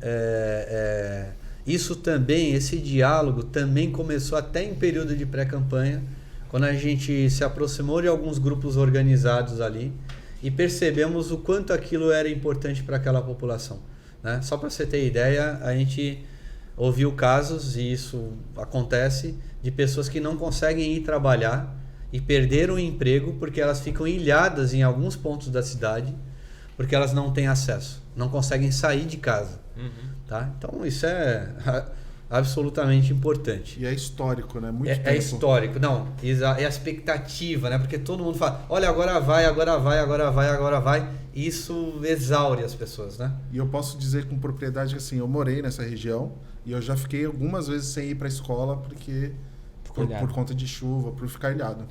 isso também, esse diálogo também começou até em período de pré-campanha, quando a gente se aproximou de alguns grupos organizados ali e percebemos o quanto aquilo era importante para aquela população. Né? Só para você ter ideia, a gente ouviu casos, e isso acontece, de pessoas que não conseguem ir trabalhar e perderam o emprego porque elas ficam ilhadas em alguns pontos da cidade porque elas não têm acesso, não conseguem sair de casa. Tá? Então isso é absolutamente importante. E é histórico, né? Muito tempo. É histórico, não, é a expectativa, né? Porque todo mundo fala, olha, agora vai, isso exaure as pessoas, né? E eu posso dizer com propriedade que assim, eu morei nessa região e eu já fiquei algumas vezes sem ir para a escola porque por conta de chuva, por ficar ilhado.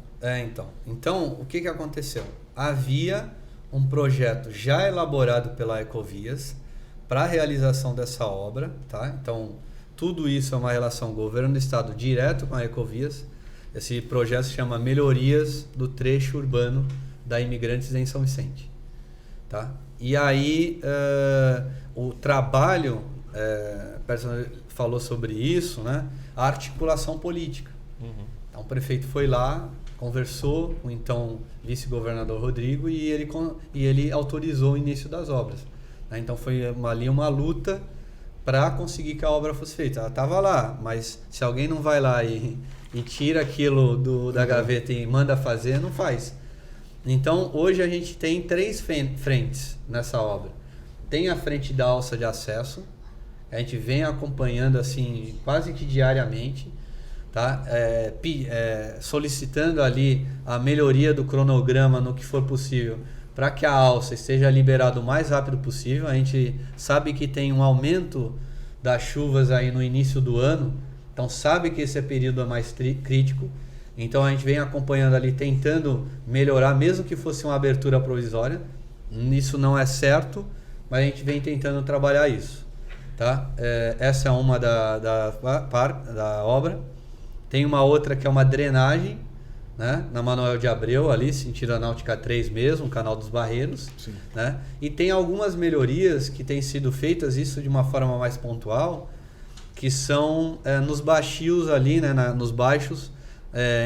Então, o que aconteceu? Havia um projeto já elaborado pela Ecovias para a realização dessa obra, tá? Então, tudo isso é uma relação governo do estado direto com a Ecovias. Esse projeto se chama Melhorias do Trecho Urbano da Imigrantes em São Vicente, tá? E aí, o trabalho, a pessoa falou sobre isso, né? A articulação política. Então, o prefeito foi lá, conversou com o então vice-governador Rodrigo e ele autorizou o início das obras. Então, foi ali uma luta para conseguir que a obra fosse feita. Ela estava lá, mas se alguém não vai lá e e tira aquilo da gaveta e manda fazer, não faz. Então, hoje a gente tem 3 frentes nessa obra. Tem a frente da alça de acesso, a gente vem acompanhando assim quase que diariamente, tá? Solicitando ali a melhoria do cronograma no que for possível, para que a alça esteja liberada o mais rápido possível. A gente sabe que tem um aumento das chuvas aí no início do ano, então sabe que esse período é mais crítico. Então a gente vem acompanhando ali, tentando melhorar, mesmo que fosse uma abertura provisória. Isso não é certo, mas a gente vem tentando trabalhar isso. Tá? Essa é uma da obra. Tem uma outra que é uma drenagem, né? Na Manoel de Abreu, ali, sentido a Náutica 3 mesmo, Canal dos Barreiros. Né? E tem algumas melhorias que têm sido feitas, isso de uma forma mais pontual, que são nos baixios ali, né? Nos baixos,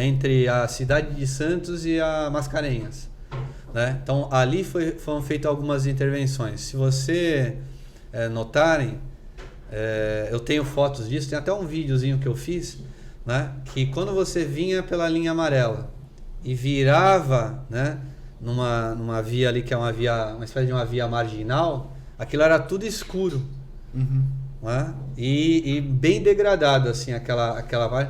entre a cidade de Santos e a Mascarenhas. Né? Então ali foram feitas algumas intervenções. Se você notarem, eu tenho fotos disso, tem até um videozinho que eu fiz, né? Que quando você vinha pela linha amarela e virava, né? numa via ali que é uma espécie de uma via marginal, aquilo era tudo escuro. Né? E bem degradado assim, aquela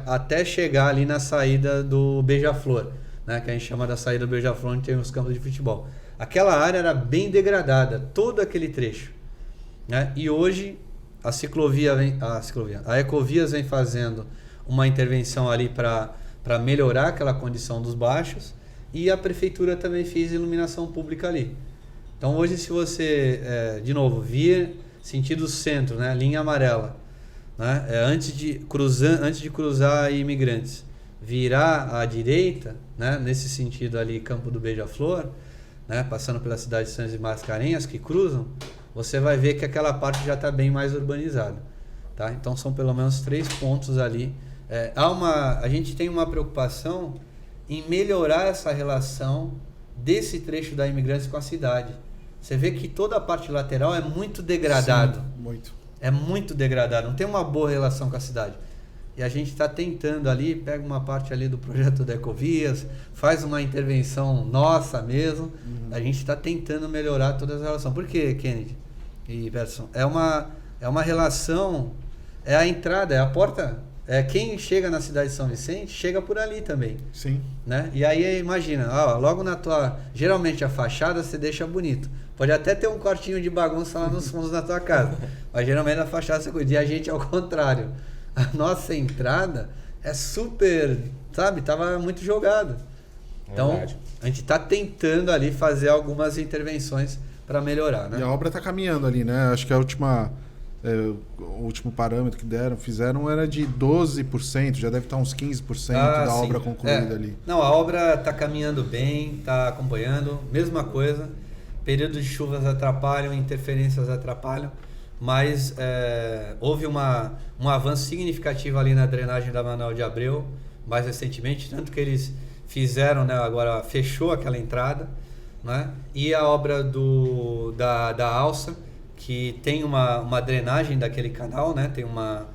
até chegar ali na saída do Beija-Flor, né? Que a gente chama da saída do Beija-Flor, onde tem os campos de futebol. Aquela área era bem degradada, todo aquele trecho, né? E hoje a Ecovias vem fazendo uma intervenção ali para melhorar aquela condição dos baixos, e a prefeitura também fez iluminação pública ali. Então hoje, se você de novo vir sentido centro, né, linha amarela, né, antes de cruzar Imigrantes, virar à direita, né, nesse sentido ali, Campo do Beija-Flor, né, passando pela cidade de Santos e Mascarenhas, que cruzam, você vai ver que aquela parte já está bem mais urbanizada. Tá? Então são pelo menos 3 pontos ali. A gente tem uma preocupação em melhorar essa relação desse trecho da Imigrantes com a cidade. Você vê que toda a parte lateral é muito degradado. Sim, muito. É muito degradado, não tem uma boa relação com a cidade. E a gente está tentando ali, pega uma parte ali do projeto da Ecovias, faz uma intervenção nossa mesmo. A gente está tentando melhorar toda essa relação. Por quê, Kennedy e Berson? É uma relação, é a entrada, é a porta. Quem chega na cidade de São Vicente, chega por ali também. Sim. Né? E aí imagina, logo na tua... Geralmente a fachada você deixa bonito. Pode até ter um quartinho de bagunça lá nos fundos da tua casa. Mas geralmente a fachada você cuida. E a gente ao contrário. A nossa entrada é super... Sabe? Tava muito jogada. Então, verdade. A gente está tentando ali fazer algumas intervenções para melhorar. Né? E a obra está caminhando ali, né? Acho que o último parâmetro que fizeram era de 12%, já deve estar uns 15% da obra concluída ali. Não, a obra está caminhando bem, está acompanhando, mesma coisa. Períodos de chuvas atrapalham, interferências atrapalham, mas houve um avanço significativo ali na drenagem da Manoel de Abreu, mais recentemente, tanto que eles fizeram, né, agora fechou aquela entrada, né? E a obra da alça, que tem uma drenagem daquele canal, né? Tem uma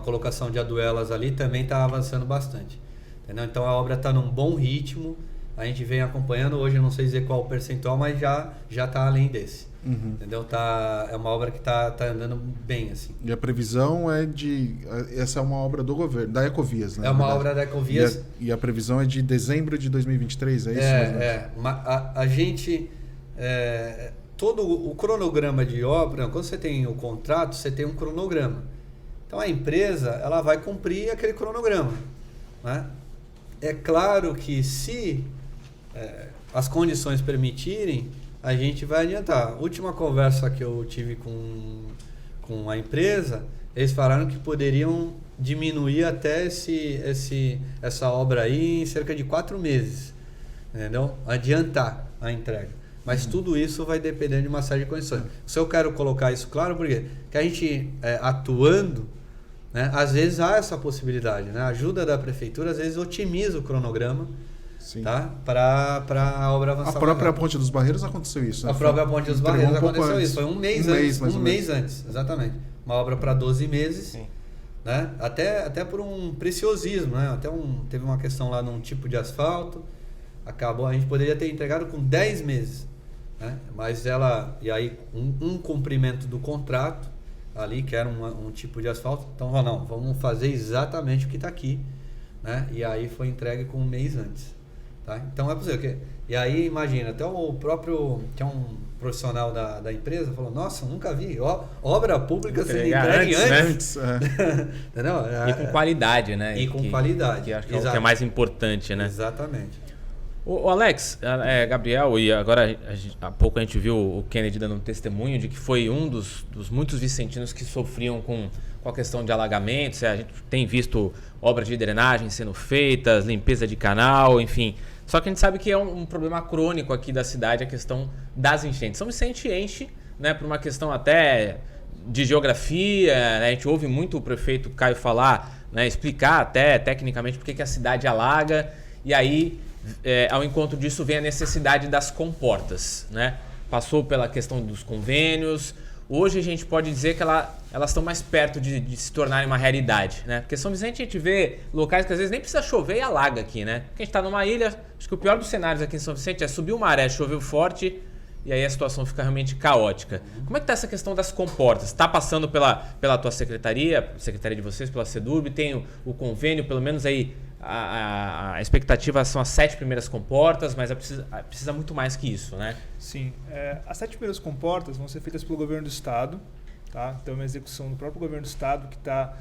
colocação de aduelas ali, também está avançando bastante. Entendeu? Então a obra está num bom ritmo, a gente vem acompanhando. Hoje eu não sei dizer qual o percentual, mas já está além desse. Entendeu? É uma obra que está andando bem, assim. E a previsão essa é uma obra do governo, da Ecovias, né? É uma obra da Ecovias. E a previsão é de dezembro de 2023, é isso? A gente... todo o cronograma de obra, quando você tem o contrato, você tem um cronograma. Então a empresa, ela vai cumprir aquele cronograma, né? É claro que se as condições permitirem, a gente vai adiantar. A última conversa que eu tive com a empresa, eles falaram que poderiam diminuir até essa obra aí em cerca de 4 meses, entendeu? Adiantar a entrega. Mas tudo isso vai depender de uma série de condições. Se eu quero colocar isso claro, porque a gente atuando, né, às vezes há essa possibilidade, né? A ajuda da prefeitura às vezes otimiza o cronograma, tá? Para a obra avançar. A própria Ponte dos Barreiros aconteceu isso, né? A própria Ponte dos Barreiros aconteceu isso. Foi um mês antes, exatamente. Uma obra para 12 meses. Sim. né? Até por um preciosismo, né? Teve uma questão lá num tipo de asfalto, a gente poderia ter entregado com 10 meses, né? Mas e aí um cumprimento do contrato ali, que era um tipo de asfalto, então não, vamos fazer exatamente o que está aqui, né? E aí foi entregue com um mês antes, tá? Então é possível. E aí imagina, até o próprio, que é um profissional da empresa, falou, nossa, nunca vi obra pública sendo entregue antes. Entendeu? E com qualidade, né? E com qualidade. Que acho que é o que é mais importante, né? Exatamente. O Alex, Gabriel, e agora há pouco a gente viu o Kennedy dando um testemunho de que foi um dos muitos vicentinos que sofriam com a questão de alagamentos. A gente tem visto obras de drenagem sendo feitas, limpeza de canal, enfim. Só que a gente sabe que é um problema crônico aqui da cidade, a questão das enchentes. São Vicente enche, né, por uma questão até de geografia, né? A gente ouve muito o prefeito Caio falar, né, explicar até tecnicamente por que a cidade alaga, e aí ao encontro disso vem a necessidade das comportas, né? Passou pela questão dos convênios. Hoje a gente pode dizer que elas estão mais perto de se tornarem uma realidade, né? Porque São Vicente a gente vê locais que às vezes nem precisa chover e alaga aqui, né? Porque a gente está numa ilha, acho que o pior dos cenários aqui em São Vicente é subir uma maré, choveu forte e aí a situação fica realmente caótica. Como é que está essa questão das comportas? Está passando pela tua secretaria de vocês, pela SEDURB, tem o convênio, pelo menos aí a expectativa são as 7 primeiras comportas, mas precisa muito mais que isso, né? Sim. As 7 primeiras comportas vão ser feitas pelo governo do estado, tá? Então é uma execução do próprio governo do estado que está,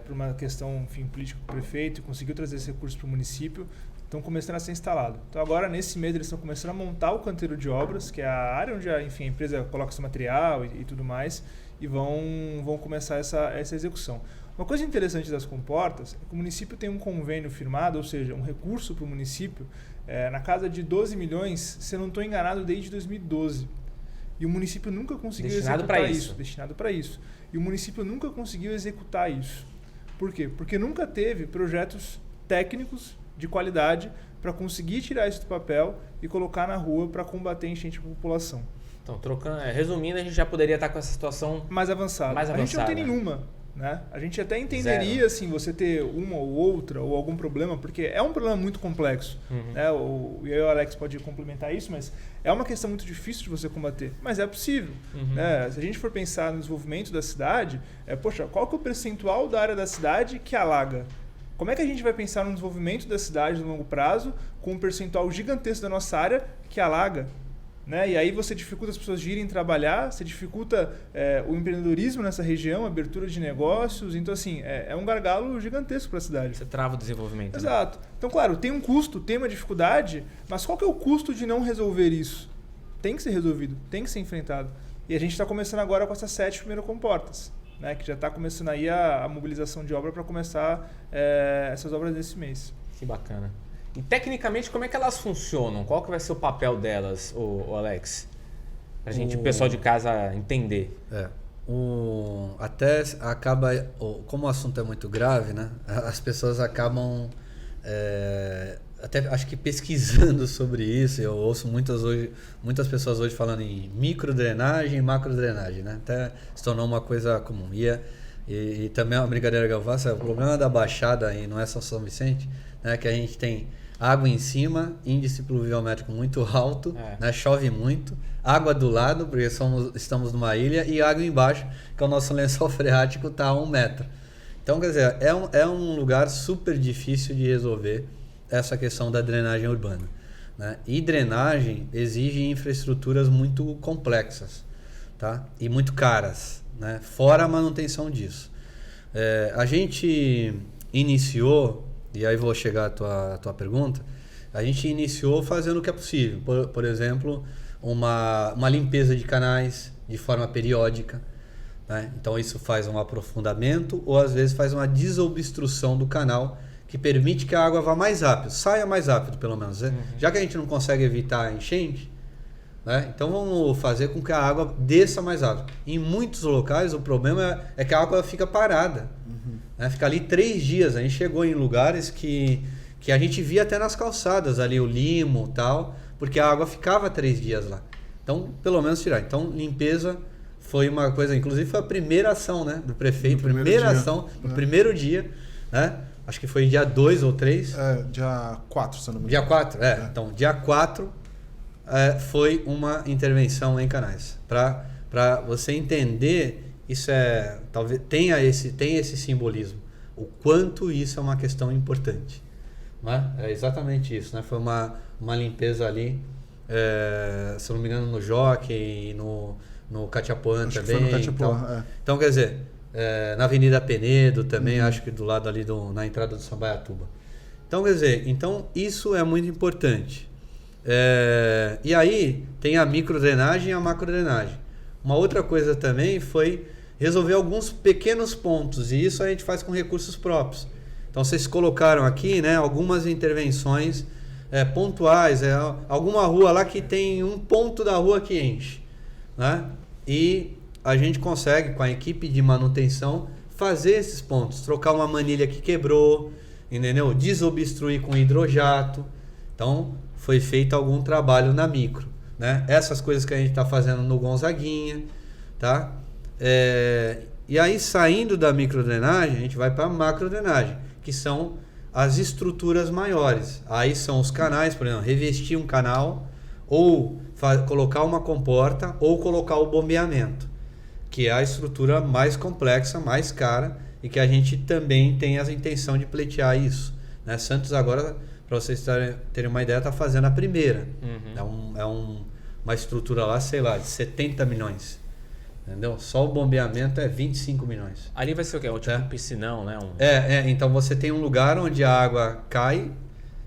por uma questão política com o prefeito, e conseguiu trazer esse recurso para o município, estão começando a ser instalados. Então agora, nesse mês, eles estão começando a montar o canteiro de obras, que é a área onde a empresa coloca seu material e tudo mais, e vão começar essa execução. Uma coisa interessante das comportas é que o município tem um convênio firmado, ou seja, um recurso para o município, na casa de 12 milhões, se eu não estou enganado, desde 2012. E o município nunca conseguiu executar isso. Destinado para isso. E o município nunca conseguiu executar isso. Por quê? Porque nunca teve projetos técnicos de qualidade para conseguir tirar isso do papel e colocar na rua para combater a enchente da população. Então, resumindo, a gente já poderia estar com essa situação mais avançada. A gente não tem nenhuma. Né? A gente até entenderia assim, você ter uma ou outra ou algum problema, porque é um problema muito complexo. Né? E aí o Alex pode complementar isso, mas é uma questão muito difícil de você combater. Mas é possível. Né? Se a gente for pensar no desenvolvimento da cidade, qual que é o percentual da área da cidade que alaga? Como é que a gente vai pensar no desenvolvimento da cidade no longo prazo com um percentual gigantesco da nossa área que alaga? Né? E aí você dificulta as pessoas de irem trabalhar, você dificulta o empreendedorismo nessa região, a abertura de negócios. Então, assim, é um gargalo gigantesco para a cidade. Você trava o desenvolvimento. Exato. Né? Então, claro, tem um custo, tem uma dificuldade, mas qual que é o custo de não resolver isso? Tem que ser resolvido, tem que ser enfrentado. E a gente está começando agora com essas 7 primeiras comportas, né? Que já está começando aí a mobilização de obra para começar essas obras nesse mês. Que bacana. E tecnicamente, como é que elas funcionam? Qual que vai ser o papel delas, o Alex? Pra gente, o pessoal de casa entender. Até acaba, como o assunto é muito grave, né? As pessoas acabam até acho que pesquisando sobre isso. Eu ouço muitas pessoas hoje falando em microdrenagem e macrodrenagem, né? Até se tornou uma coisa comum. E também é uma brincadeira que eu faço, o problema da Baixada, e não é só São Vicente, né? Que a gente tem água em cima, índice pluviométrico muito alto, né? Chove muito, água do lado, porque estamos numa ilha, e água embaixo, que é o nosso lençol freático está a 1 metro. Então, quer dizer, é um lugar super difícil de resolver essa questão da drenagem urbana, né? E drenagem exige infraestruturas muito complexas, tá? E muito caras, né? Fora a manutenção disso. A gente iniciou, e aí vou chegar à tua pergunta, a gente iniciou fazendo o que é possível. Por exemplo, uma limpeza de canais de forma periódica, né? Então isso faz um aprofundamento ou às vezes faz uma desobstrução do canal que permite que a água vá mais rápido, saia mais rápido pelo menos. Né? Já que a gente não consegue evitar a enchente, né? Então vamos fazer com que a água desça mais rápido. Em muitos locais o problema é que a água fica parada. Né? Fica ali 3 dias. A gente chegou em lugares que a gente via até nas calçadas, ali o limo e tal, porque a água ficava 3 dias lá. Então, pelo menos tirar. Então, limpeza foi uma coisa, inclusive foi a primeira ação, né, do prefeito, primeira ação, no primeiro dia, né? Acho que foi dia 2 ou 3. Dia 4, se eu não me Dia engano. 4, Então, dia 4 foi uma intervenção em canais. Para você entender, isso talvez tem esse simbolismo. O quanto isso é uma questão importante. Não é? É exatamente isso, né? Foi uma limpeza ali, se eu não me engano, no Jockey, no Catiapuã também. Foi no Catiapuã, Então, quer dizer, na Avenida Penedo também, acho que do lado ali na entrada do Sambaiatuba. Então, quer dizer, isso é muito importante. E aí tem a microdrenagem e a macrodrenagem. Uma outra coisa também foi resolver alguns pequenos pontos, e isso a gente faz com recursos próprios. Então vocês colocaram aqui, né, algumas intervenções pontuais, alguma rua lá que tem um ponto da rua que enche, né? E a gente consegue, com a equipe de manutenção, fazer esses pontos, trocar uma manilha que quebrou, entendeu? Desobstruir com hidrojato. Então foi feito algum trabalho na micro, né? Essas coisas que a gente está fazendo no Gonzaguinha, tá? E aí, saindo da microdrenagem, a gente vai para a macrodrenagem, que são as estruturas maiores. Aí são os canais, por exemplo, revestir um canal, ou colocar uma comporta, ou colocar o bombeamento, que é a estrutura mais complexa, mais cara, e que a gente também tem a intenção de pleitear isso, né? Santos agora, para vocês terem uma ideia, está fazendo a primeira. Uma estrutura lá, sei lá, de 70 milhões. Entendeu? Só o bombeamento é 25 milhões. Ali vai ser o quê? Tipo um piscinão, né? Então você tem um lugar onde a água cai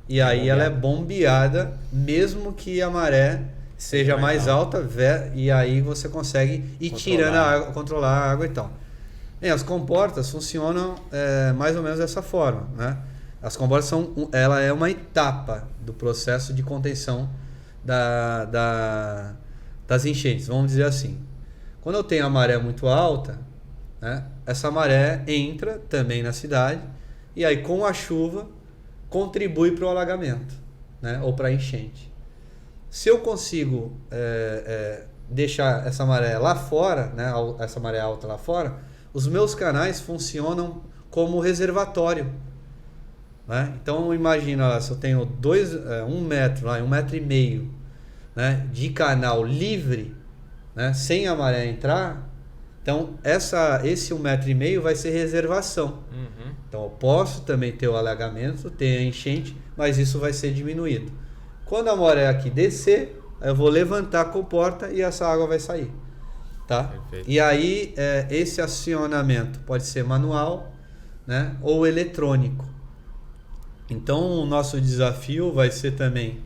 e aí ela é bombeada, mesmo que a maré seja mais alta, e aí você consegue ir tirando a água, controlar a água e tal. As comportas funcionam mais ou menos dessa forma, né? As comportas ela é uma etapa do processo de contenção das enchentes, vamos dizer assim. Quando eu tenho a maré muito alta, né, essa maré entra também na cidade e aí com a chuva contribui para o alagamento, né, ou para a enchente. Se eu consigo deixar essa maré lá fora, né, essa maré alta lá fora, os meus canais funcionam como reservatório, né? Então imagina, se eu tenho 1 metro, 1,5 metro, né, de canal livre, né, sem a maré entrar, então esse 1,5 metro vai ser reservação. Então eu posso também ter o alagamento, ter a enchente, mas isso vai ser diminuído. Quando a maré aqui descer, eu vou levantar a comporta e essa água vai sair, tá? Perfeito. E aí esse acionamento pode ser manual, né, ou eletrônico. Então o nosso desafio vai ser também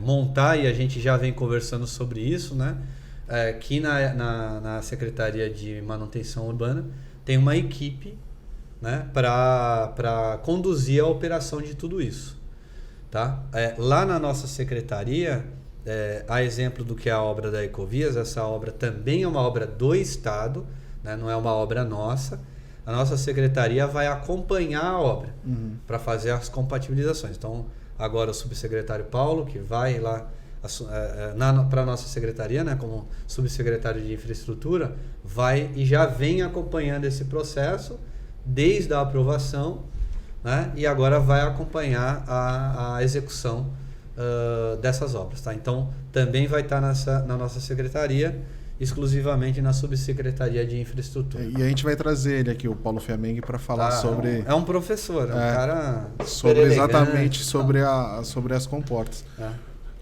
montar, e a gente já vem conversando sobre isso, né? Aqui na Secretaria de Manutenção Urbana tem uma equipe, né, para conduzir a operação de tudo isso, tá? Lá na nossa secretaria, a exemplo do que é a obra da Ecovias, essa obra também é uma obra do Estado, né, não é uma obra nossa. A nossa secretaria vai acompanhar a obra para fazer as compatibilizações. Então, agora o subsecretário Paulo, que vai lá para a nossa secretaria, né, como subsecretário de infraestrutura, vai e já vem acompanhando esse processo desde a aprovação, né, e agora vai acompanhar a execução dessas obras, tá? Então também vai estar na nossa secretaria, exclusivamente na subsecretaria de infraestrutura. E a gente vai trazer ele aqui, o Paulo Fiamengue, para falar sobre... É um professor, um cara sobre exatamente sobre as comportas.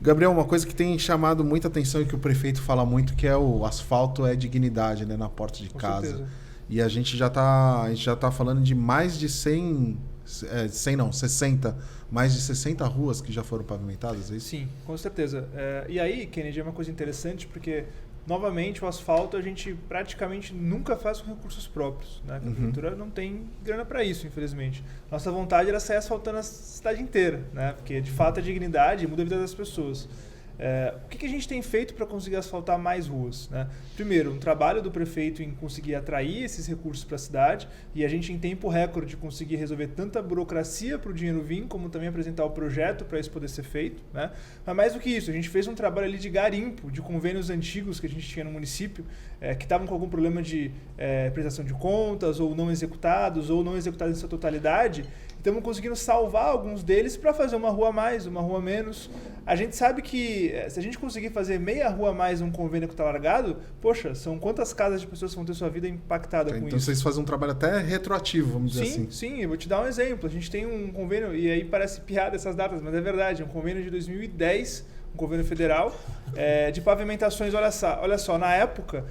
Gabriel, uma coisa que tem chamado muita atenção e que o prefeito fala muito, que é o asfalto é dignidade, né, na porta de casa. Certeza. E a gente já tá falando de mais de 60, mais de 60 ruas que já foram pavimentadas, é isso? Sim, com certeza. E aí, Kennedy, é uma coisa interessante porque, novamente, o asfalto a gente praticamente nunca faz com recursos próprios, né? A prefeitura não tem grana para isso, infelizmente. Nossa vontade era sair asfaltando a cidade inteira, né? Porque, de fato, a dignidade muda a vida das pessoas. O que a gente tem feito para conseguir asfaltar mais ruas, né? Primeiro, um trabalho do prefeito em conseguir atrair esses recursos para a cidade e a gente em tempo recorde conseguir resolver tanta burocracia para o dinheiro vir, como também apresentar o projeto para isso poder ser feito, né? Mas mais do que isso, a gente fez um trabalho ali de garimpo, de convênios antigos que a gente tinha no município, que estavam com algum problema de prestação de contas ou não executados em sua totalidade. Estamos conseguindo salvar alguns deles para fazer uma rua a mais, uma rua a menos. A gente sabe que se a gente conseguir fazer meia rua a mais num convênio que está largado, poxa, são quantas casas de pessoas que vão ter sua vida impactada com isso. Então vocês fazem um trabalho até retroativo, vamos dizer assim. Sim, eu vou te dar um exemplo. A gente tem um convênio, e aí parece piada essas datas, mas é verdade, um convênio de 2010, um convênio federal, de pavimentações, olha só, na época,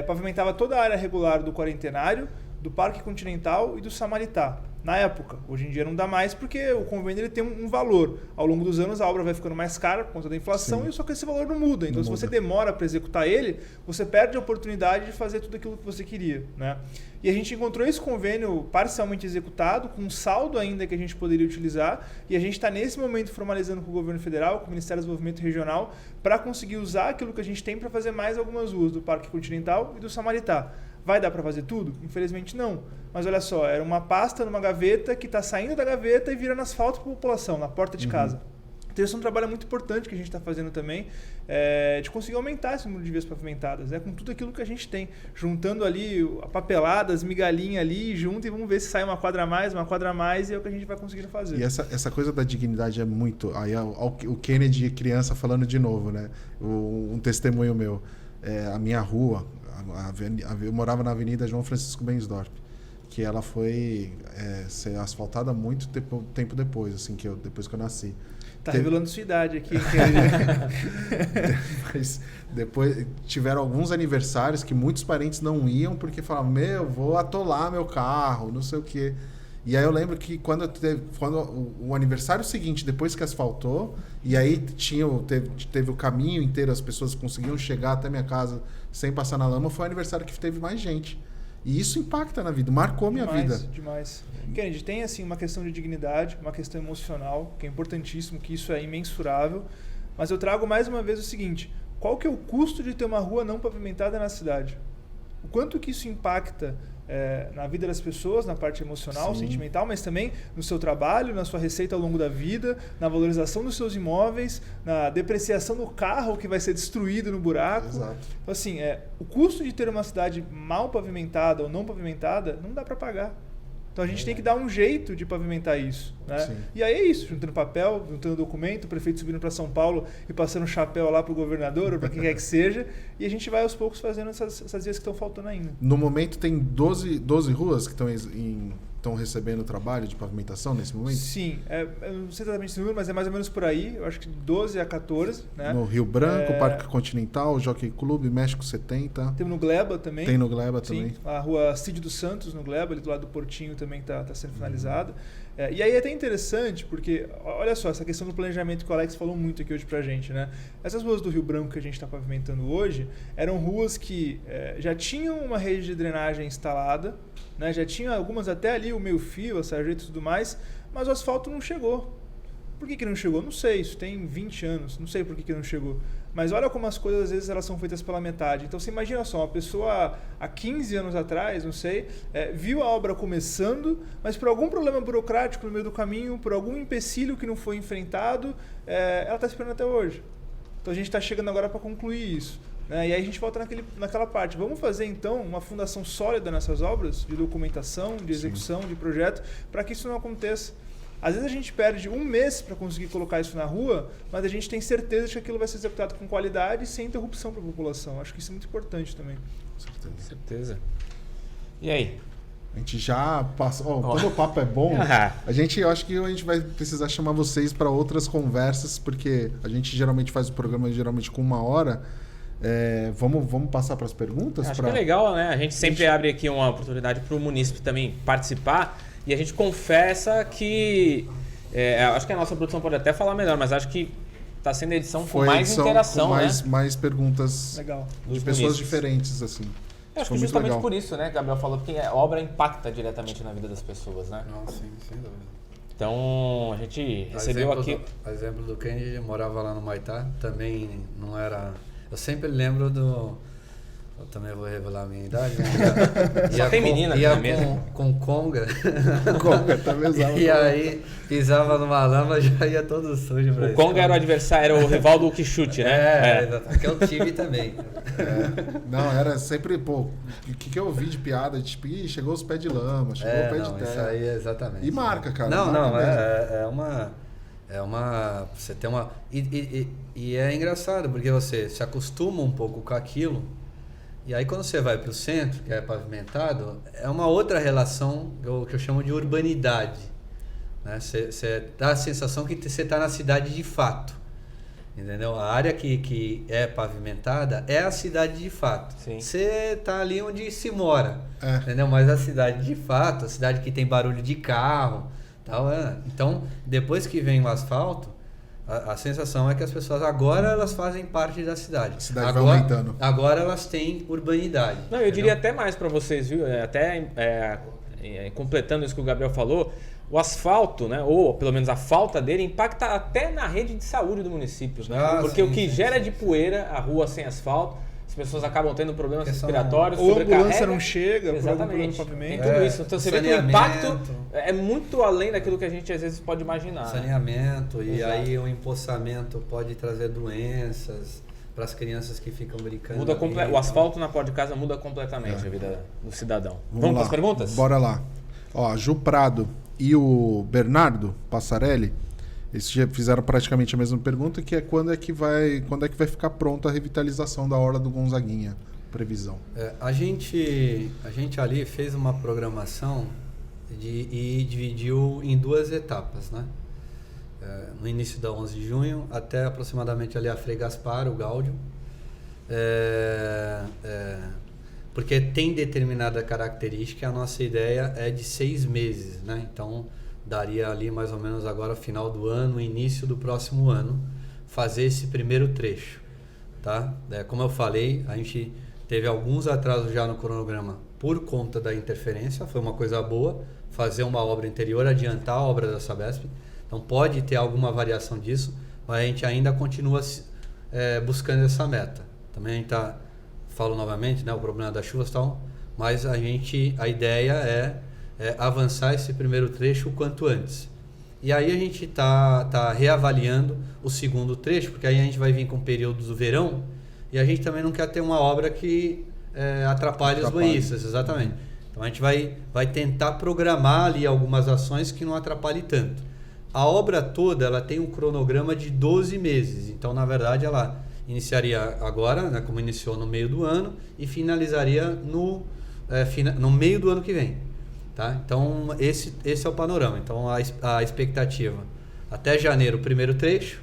pavimentava toda a área regular do Quarentenário, do Parque Continental e do Samaritá. Na época, hoje em dia não dá mais porque o convênio ele tem um valor. Ao longo dos anos a obra vai ficando mais cara por conta da inflação. Sim. E só que esse valor não muda. Então se você demora para executar ele, você perde a oportunidade de fazer tudo aquilo que você queria, né? E a gente encontrou esse convênio parcialmente executado, com um saldo ainda que a gente poderia utilizar, e a gente está nesse momento formalizando com o governo federal, com o Ministério do Desenvolvimento Regional, para conseguir usar aquilo que a gente tem para fazer mais algumas ruas do Parque Continental e do Samaritá. Vai dar para fazer tudo? Infelizmente não. Mas olha só, era uma pasta numa gaveta que está saindo da gaveta e virando asfalto para a população, na porta de casa. Então esse é um trabalho muito importante que a gente está fazendo também, de conseguir aumentar esse número de vias pavimentadas, com tudo aquilo que a gente tem. Juntando ali a papelada, as migalhinhas ali, junto, e vamos ver se sai uma quadra a mais, e é o que a gente vai conseguindo fazer. E essa coisa da dignidade é muito... Aí o Kennedy, criança, falando de novo, né? Um testemunho meu. A minha rua... eu morava na Avenida João Francisco Bensdorp, que ela foi ser asfaltada muito tempo depois, assim, depois que eu nasci. Tá revelando sua idade aqui. Depois tiveram alguns aniversários que muitos parentes não iam porque falavam, vou atolar meu carro, não sei o quê. E aí eu lembro que quando o aniversário seguinte, depois que asfaltou, e aí teve o caminho inteiro, as pessoas conseguiam chegar até minha casa sem passar na lama, foi o aniversário que teve mais gente. E isso impacta na vida, marcou minha vida. Demais. Kennedy, tem assim uma questão de dignidade, uma questão emocional, que é importantíssimo, que isso é imensurável. Mas eu trago mais uma vez o seguinte, qual que é o custo de ter uma rua não pavimentada na cidade? O quanto que isso impacta na vida das pessoas, na parte emocional, Sim. sentimental, mas também no seu trabalho, na sua receita ao longo da vida, na valorização dos seus imóveis, na depreciação do carro que vai ser destruído no buraco. Exato. Então, assim, o custo de ter uma cidade mal pavimentada ou não pavimentada não dá para pagar. Então a gente tem que dar um jeito de pavimentar isso, né? Sim. E aí é isso, juntando papel, juntando documento, o prefeito subindo para São Paulo e passando o chapéu lá para o governador ou para quem quer que seja, e a gente vai aos poucos fazendo essas vias que estão faltando ainda. No momento tem 12 ruas que estão recebendo trabalho de pavimentação nesse momento? Sim, eu não sei exatamente esse número, mas é mais ou menos por aí, eu acho que de 12 a 14. Né? No Rio Branco, Parque Continental, Jockey Club, México 70. Tem no Gleba também. Tem no Gleba também. A rua Cid dos Santos, no Gleba, ali do lado do Portinho também está sendo finalizada. E aí é até interessante, porque, olha só, essa questão do planejamento que o Alex falou muito aqui hoje pra gente, né? Essas ruas do Rio Branco que a gente está pavimentando hoje, eram ruas que já tinham uma rede de drenagem instalada, né? Já tinha algumas até ali, o meio-fio, a sarjeta e tudo mais, mas o asfalto não chegou. Por que não chegou? Não sei, isso tem 20 anos, não sei por que não chegou. Mas olha como as coisas, às vezes, elas são feitas pela metade. Então, você imagina só, uma pessoa há 15 anos atrás, não sei, viu a obra começando, mas por algum problema burocrático no meio do caminho, por algum empecilho que não foi enfrentado, ela está esperando até hoje. Então, a gente está chegando agora para concluir isso. Né? E aí a gente volta naquela parte. Vamos fazer, então, uma fundação sólida nessas obras, de documentação, de execução, Sim. de projeto, para que isso não aconteça. Às vezes a gente perde um mês para conseguir colocar isso na rua, mas a gente tem certeza de que aquilo vai ser executado com qualidade e sem interrupção para a população. Acho que isso é muito importante também. Com certeza. E aí? A gente já passou. Como o papo é bom, eu acho que a gente vai precisar chamar vocês para outras conversas, porque a gente geralmente faz o programa com 1 hora. Vamos passar para as perguntas? Acho que é legal, né? A gente sempre abre aqui uma oportunidade para o munícipe também participar. E a gente confessa que... acho que a nossa produção pode até falar melhor, mas acho que está sendo a edição com mais interação, com mais perguntas legal. De pessoas diferentes, assim. Eu acho que justamente legal. Por isso, né, Gabriel falou, porque a obra impacta diretamente na vida das pessoas, né? Não, sim, sem dúvida. Então, a gente recebeu aqui... A exemplo do Kennedy, morava lá no Maitá, também não era... Eu sempre lembro do... Eu também vou revelar a minha idade. Só tem menina aqui na mesa. Com conga. Conga, tá mesmo. E aí pisava numa lama, já ia todo sujo pra O Conga era o adversário, era o rival do Quixote, né? Exatamente. Que é o time também. Não, era sempre, pô, o que eu ouvi de piada? Tipo, ih, chegou os pés de lama, chegou o pé de terra. Isso aí, exatamente. E marca, cara. Não, marca é uma... Você tem uma... E é engraçado, porque você se acostuma um pouco com aquilo. E aí quando você vai para o centro, que é pavimentado, é uma outra relação que eu chamo de urbanidade. Né? Você dá a sensação que você está na cidade de fato. Entendeu? A área que é pavimentada é a cidade de fato. Sim. Você está ali onde se mora. Entendeu? Mas a cidade de fato, a cidade que tem barulho de carro. Tal, Então, depois que vem o asfalto, a sensação é que as pessoas agora elas fazem parte da cidade. A cidade agora, vai aumentando. Agora elas têm urbanidade. Não, eu diria até mais para vocês, viu? Completando isso que o Gabriel falou, o asfalto, né, ou pelo menos a falta dele, impacta até na rede de saúde do município. Né? Porque o que gera de poeira a rua sem asfalto, as pessoas acabam tendo problemas respiratórios, ou a ambulância não chega, exatamente, por pavimento. tem tudo isso. Então você vê que o impacto é muito além daquilo que a gente às vezes pode imaginar. Saneamento, e aí o empoçamento pode trazer doenças para as crianças que ficam brincando. O asfalto na porta de casa muda completamente a vida do cidadão. Vamos para as perguntas? Bora lá. Ó, Ju Prado e o Bernardo Passarelli, eles já fizeram praticamente a mesma pergunta, que é quando é que vai ficar pronta a revitalização da Orla do Gonzaguinha? Previsão. A gente ali fez uma programação e dividiu em 2 etapas, né? No início da 11 de junho até aproximadamente ali a Frei Gaspar, o Gáudio. Porque tem determinada característica, a nossa ideia é de 6 meses, né? Então daria ali mais ou menos agora final do ano, início do próximo ano, fazer esse primeiro trecho, tá? Como eu falei, a gente teve alguns atrasos já no cronograma por conta da interferência, foi uma coisa boa fazer uma obra interior, adiantar a obra da Sabesp, então pode ter alguma variação disso, mas a gente ainda continua buscando essa meta. Também a gente falo novamente, né, o problema das chuvas e tal, mas a ideia é avançar esse primeiro trecho o quanto antes. E aí a gente tá reavaliando o segundo trecho, porque aí a gente vai vir com o período do verão e a gente também não quer ter uma obra que atrapalhe os banhistas, exatamente. Então a gente vai tentar programar ali algumas ações que não atrapalhem tanto. A obra toda ela tem um cronograma de 12 meses, então na verdade ela iniciaria agora, né, como iniciou no meio do ano, e finalizaria no meio do ano que vem. Tá? Então esse é o panorama. Então a expectativa até janeiro, o primeiro trecho,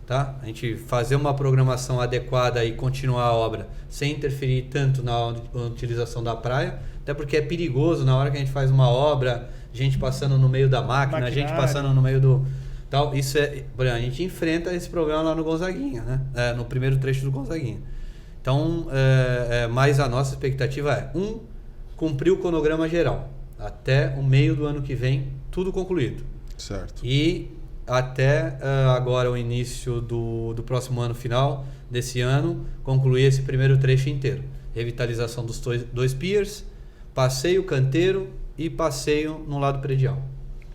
tá? A gente fazer uma programação adequada e continuar a obra sem interferir tanto na utilização da praia, até porque é perigoso na hora que a gente faz uma obra, gente passando no meio da máquina, gente passando no meio do tal. Isso a gente enfrenta esse problema lá no Gonzaguinha, né? No primeiro trecho do Gonzaguinha. Então, mas a nossa expectativa cumprir o cronograma geral. Até o meio do ano que vem, tudo concluído. Certo. E até agora o início do próximo ano, final desse ano, concluir esse primeiro trecho inteiro. Revitalização dos 2 piers, passeio canteiro e passeio no lado predial.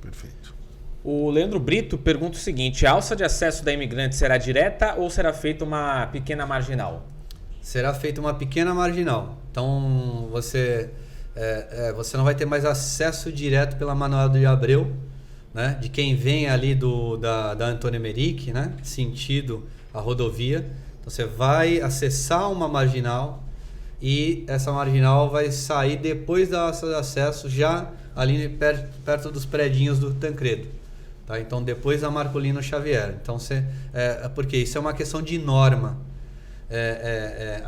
Perfeito. O Leandro Brito pergunta o seguinte: a alça de acesso da Imigrante será direta ou será feita uma pequena marginal? Será feita uma pequena marginal. Então você não vai ter mais acesso direto pela Manoel de Abreu, né? De quem vem ali da Antônio Emerick, né? Sentido a rodovia. Então você vai acessar uma marginal e essa marginal vai sair depois da alça de acesso, já ali perto dos predinhos do Tancredo. Tá? Então depois da Marcolino Xavier. Então porque isso é uma questão de norma.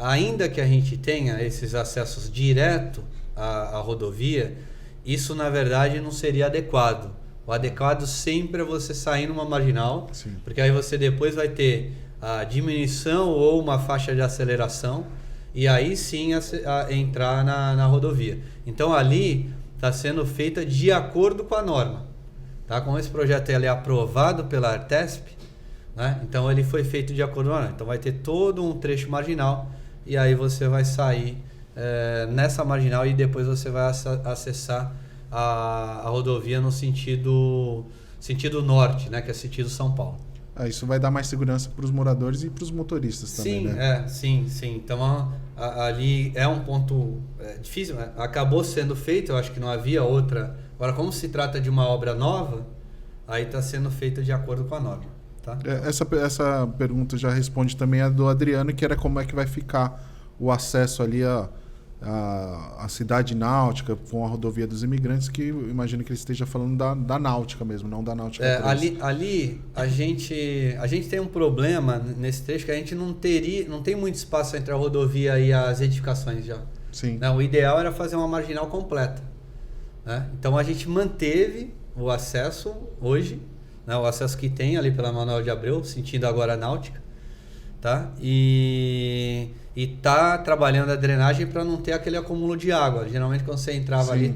Ainda que a gente tenha esses acessos direto à rodovia, isso na verdade não seria adequado. O adequado sempre é você sair numa marginal, sim, porque aí você depois vai ter a diminuição ou uma faixa de aceleração e aí sim entrar na rodovia. Então ali está sendo feita de acordo com a norma. Tá? Como esse projeto ele é aprovado pela Artesp, né? Então ele foi feito de acordo com então vai ter todo um trecho marginal e aí você vai sair nessa marginal e depois você vai acessar a rodovia no sentido norte, né? Que é sentido São Paulo. Isso vai dar mais segurança para os moradores e para os motoristas também, sim, né? Sim. Então ali é um ponto difícil, né? Acabou sendo feito, eu acho que não havia outra. Agora, como se trata de uma obra nova, aí está sendo feita de acordo com a norma. Tá? Essa pergunta já responde também a do Adriano, que era como é que vai ficar o acesso ali a cidade náutica com a rodovia dos imigrantes, que eu imagino que ele esteja falando da náutica mesmo, não da náutica 3. Ali a gente tem um problema nesse trecho que a gente não tem muito espaço entre a rodovia e as edificações já. Sim. Não, o ideal era fazer uma marginal completa, né? Então a gente manteve o acesso hoje, né? O acesso que tem ali pela Manuel de Abreu, sentido agora náutica, tá? E tá trabalhando a drenagem para não ter aquele acúmulo de água. Geralmente quando você entrava ali,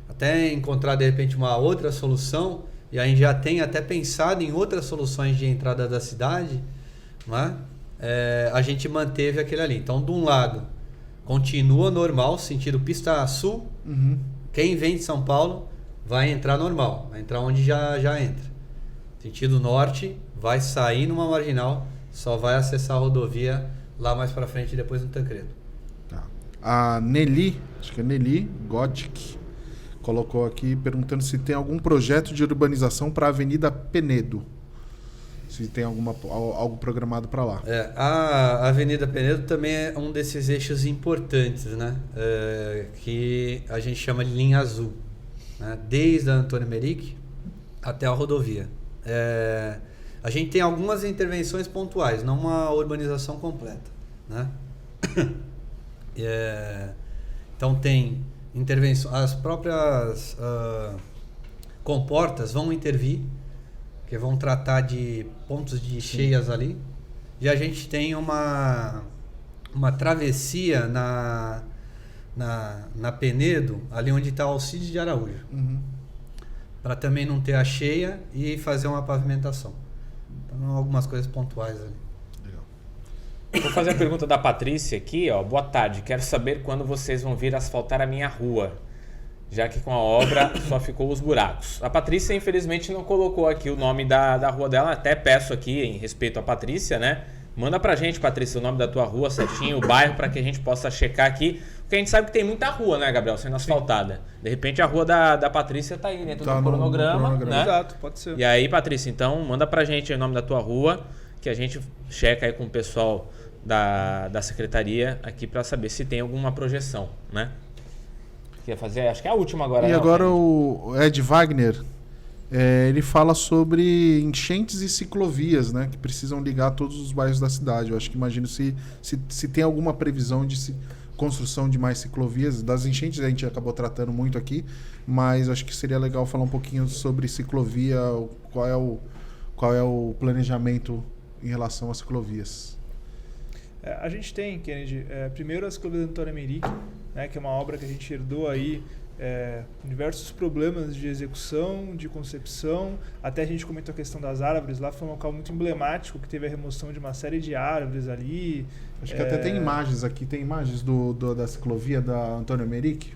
até encontrar de repente uma outra solução, e a gente já tem até pensado em outras soluções de entrada da cidade, né? A gente manteve aquele ali. Então, de um lado, continua normal, sentido pista sul. Uhum. Quem vem de São Paulo vai entrar normal, vai entrar onde já entra. Sentido norte, vai sair numa marginal, só vai acessar a rodovia lá mais para frente e depois no Tancredo. Tá. A Nelly, acho que é Nelly Gothic, colocou aqui perguntando se tem algum projeto de urbanização para a Avenida Penedo. Se tem algo programado para lá. A Avenida Penedo também é um desses eixos importantes, né? Que a gente chama de linha azul, né? Desde a Antônio Meric até a rodovia. A gente tem algumas intervenções pontuais, não uma urbanização completa, né? Então tem intervenções, as próprias comportas vão intervir, que vão tratar de pontos de cheias ali, e a gente tem uma travessia na Penedo, ali onde está o Alcides de Araújo, para também não ter a cheia e fazer uma pavimentação. Então, algumas coisas pontuais ali. Legal. Vou fazer a pergunta da Patrícia aqui, ó. Boa tarde, quero saber quando vocês vão vir asfaltar a minha rua, já que com a obra só ficou os buracos. A Patrícia, infelizmente, não colocou aqui o nome da rua dela, até peço aqui, em respeito à Patrícia, né? Manda pra gente, Patrícia, o nome da tua rua certinho, o bairro, para que a gente possa checar aqui. Porque a gente sabe que tem muita rua, né, Gabriel, sendo asfaltada. De repente a rua da Patrícia tá aí dentro do cronograma, né? Exato, pode ser. E aí, Patrícia, então manda pra gente o nome da tua rua, que a gente checa aí com o pessoal da secretaria aqui para saber se tem alguma projeção, né? Quer fazer? Acho que é a última agora. E não, agora o Ed Wagner, ele fala sobre enchentes e ciclovias, né? Que precisam ligar todos os bairros da cidade. Eu acho que imagino se tem alguma previsão de construção de mais ciclovias. Das enchentes a gente acabou tratando muito aqui, mas acho que seria legal falar um pouquinho sobre ciclovia, qual é o planejamento em relação às ciclovias. A gente tem, Kennedy, primeiro a ciclovia da Antônio Meric, né, que é uma obra que a gente herdou aí com diversos problemas de execução, de concepção. Até a gente comentou a questão das árvores. Lá foi um local muito emblemático, que teve a remoção de uma série de árvores ali. Acho que até tem imagens aqui. Tem imagens da ciclovia da Antônio Meric?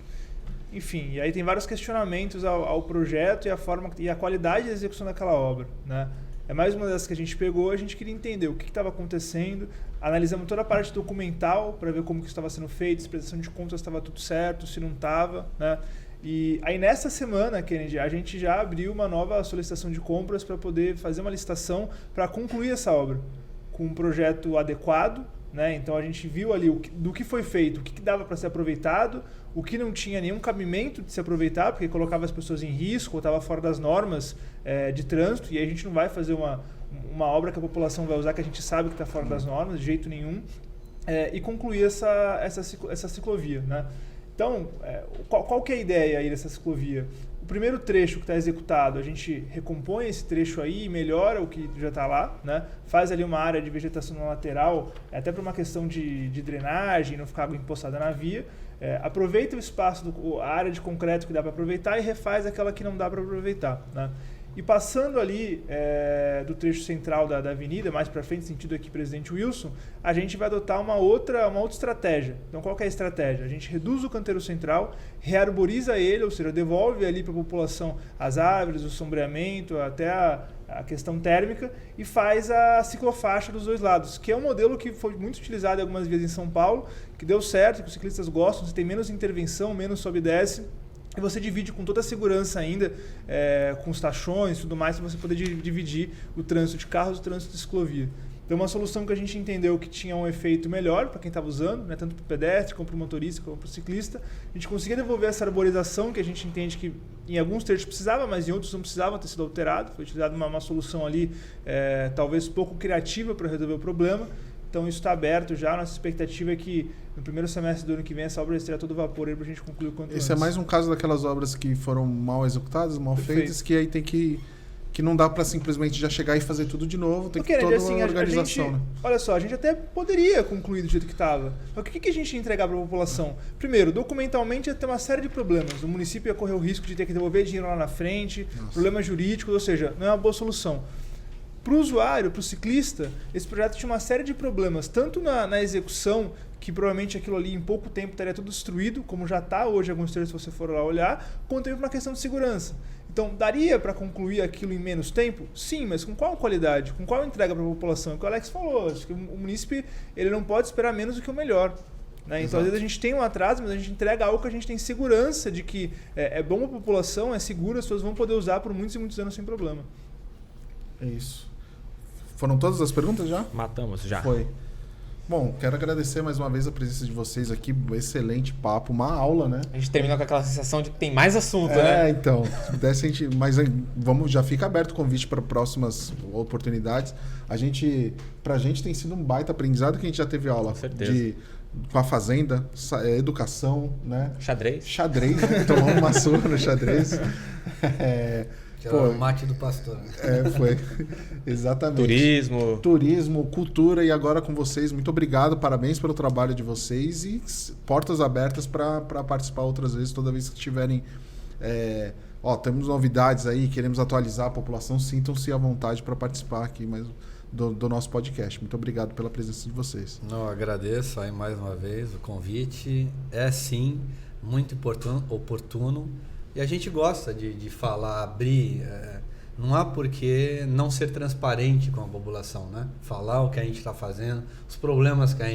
Enfim, e aí tem vários questionamentos ao projeto e a forma e a qualidade de execução daquela obra, né? É mais uma dessas que a gente pegou, a gente queria entender o que estava acontecendo, analisamos toda a parte documental para ver como que estava sendo feito, se a prestação de contas estava tudo certo, se não estava, né? E aí nessa semana, Kennedy, a gente já abriu uma nova solicitação de compras para poder fazer uma licitação para concluir essa obra com um projeto adequado, né? Então a gente viu ali do que foi feito, o que dava para ser aproveitado, o que não tinha nenhum cabimento de se aproveitar, porque colocava as pessoas em risco ou estava fora das normas de trânsito, e aí a gente não vai fazer uma obra que a população vai usar que a gente sabe que está fora das normas, de jeito nenhum, e concluir essa ciclovia, né? Então, qual que é a ideia aí dessa ciclovia? O primeiro trecho que está executado, a gente recompõe esse trecho aí e melhora o que já está lá, né? Faz ali uma área de vegetação na lateral, até por uma questão de drenagem, não ficar água empoçada na via. Aproveita o espaço, a área de concreto que dá para aproveitar e refaz aquela que não dá para aproveitar, né? E passando ali do trecho central da avenida, mais para frente, sentido aqui Presidente Wilson, a gente vai adotar uma outra estratégia. Então, qual que é a estratégia? A gente reduz o canteiro central, rearboriza ele, ou seja, devolve ali para a população as árvores, o sombreamento, até a questão térmica, e faz a ciclofaixa dos dois lados, que é um modelo que foi muito utilizado em algumas vias em São Paulo, que deu certo, que os ciclistas gostam, você tem menos intervenção, menos sobe e desce, e você divide com toda a segurança ainda, com os tachões e tudo mais, para você poder dividir o trânsito de carros e o trânsito de ciclovia. Então, uma solução que a gente entendeu que tinha um efeito melhor para quem estava usando, né, tanto para o pedestre, como para o motorista, como para o ciclista. A gente conseguia devolver essa arborização, que a gente entende que em alguns trechos precisava, mas em outros não precisava ter sido alterado. Foi utilizada uma solução ali, talvez pouco criativa para resolver o problema. Então, isso está aberto já. Nossa expectativa é que no primeiro semestre do ano que vem essa obra esteja todo vapor para a gente concluir o quanto antes. Esse é mais um caso daquelas obras que foram mal executadas, mal feitas, que aí tem que não dá para simplesmente já chegar e fazer tudo de novo, tem que ter toda uma organização. Né? Olha só, a gente até poderia concluir do jeito que estava. O que a gente ia entregar para a população? Primeiro, documentalmente ia ter uma série de problemas. O município ia correr o risco de ter que devolver dinheiro lá na frente, problemas jurídicos, ou seja, não é uma boa solução. Para o usuário, para o ciclista, esse projeto tinha uma série de problemas, tanto na execução, que provavelmente aquilo ali em pouco tempo estaria tudo destruído, como já está hoje alguns trechos se você for lá olhar, quanto também para uma questão de segurança. Então, daria para concluir aquilo em menos tempo? Sim, mas com qual qualidade? Com qual entrega para a população? É o que o Alex falou, acho que o munícipe ele não pode esperar menos do que o melhor. Né? Então, às vezes a gente tem um atraso, mas a gente entrega algo que a gente tem segurança de que é bom para a população, é seguro, as pessoas vão poder usar por muitos e muitos anos sem problema. É isso. Foram todas as perguntas já? Matamos já. Foi. Bom, quero agradecer mais uma vez a presença de vocês aqui. Excelente papo, uma aula, né? A gente terminou com aquela sensação de que tem mais assunto, né? Então. Se pudesse, a gente. Mas já fica aberto o convite para próximas oportunidades. Pra gente tem sido um baita aprendizado que a gente já teve aula. Com certeza. Com a fazenda, educação, né? Xadrez, né? Tomamos uma surra no xadrez. O mate do pastor. Foi. Exatamente. Turismo, cultura, e agora com vocês. Muito obrigado, parabéns pelo trabalho de vocês e portas abertas para participar outras vezes, toda vez que tiverem... temos novidades aí, queremos atualizar a população, sintam-se à vontade para participar aqui do nosso podcast. Muito obrigado pela presença de vocês. Não, agradeço aí mais uma vez o convite. É sim, muito oportuno. E a gente gosta de falar, abrir, não há por que não ser transparente com a população, né? Falar o que a gente está fazendo, os problemas que a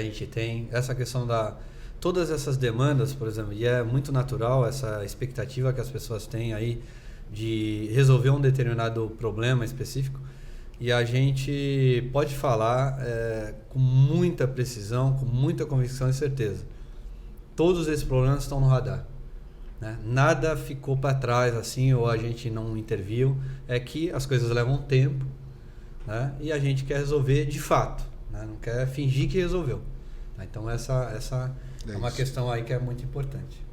gente tem, essa questão todas essas demandas, por exemplo, e é muito natural essa expectativa que as pessoas têm aí de resolver um determinado problema específico, e a gente pode falar com muita precisão, com muita convicção e certeza. Todos esses problemas estão no radar. Né? Nada ficou para trás assim, ou a gente não interviu. É que as coisas levam tempo, né? E a gente quer resolver de fato, né? Não quer fingir que resolveu. Então essa é uma questão aí que é muito importante.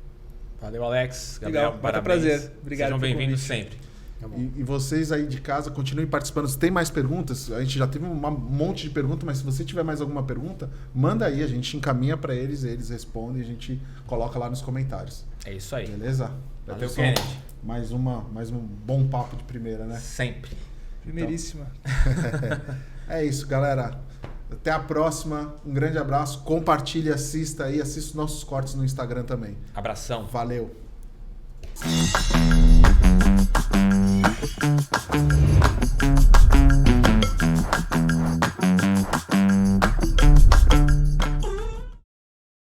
Valeu, Alex. Gabriel, legal, parabéns. Prazer. Obrigado. Sejam bem-vindos sempre. E vocês aí de casa, continuem participando. Se tem mais perguntas, a gente já teve um monte de perguntas, mas se você tiver mais alguma pergunta, manda aí, a gente encaminha para eles respondem e a gente coloca lá nos comentários. É isso aí. Beleza? Valeu, Kennedy. Mais um bom papo de primeira, né? Sempre. Primeiríssima. Então, é isso, galera. Até a próxima. Um grande abraço. Compartilhe, assista os nossos cortes no Instagram também. Abração. Valeu.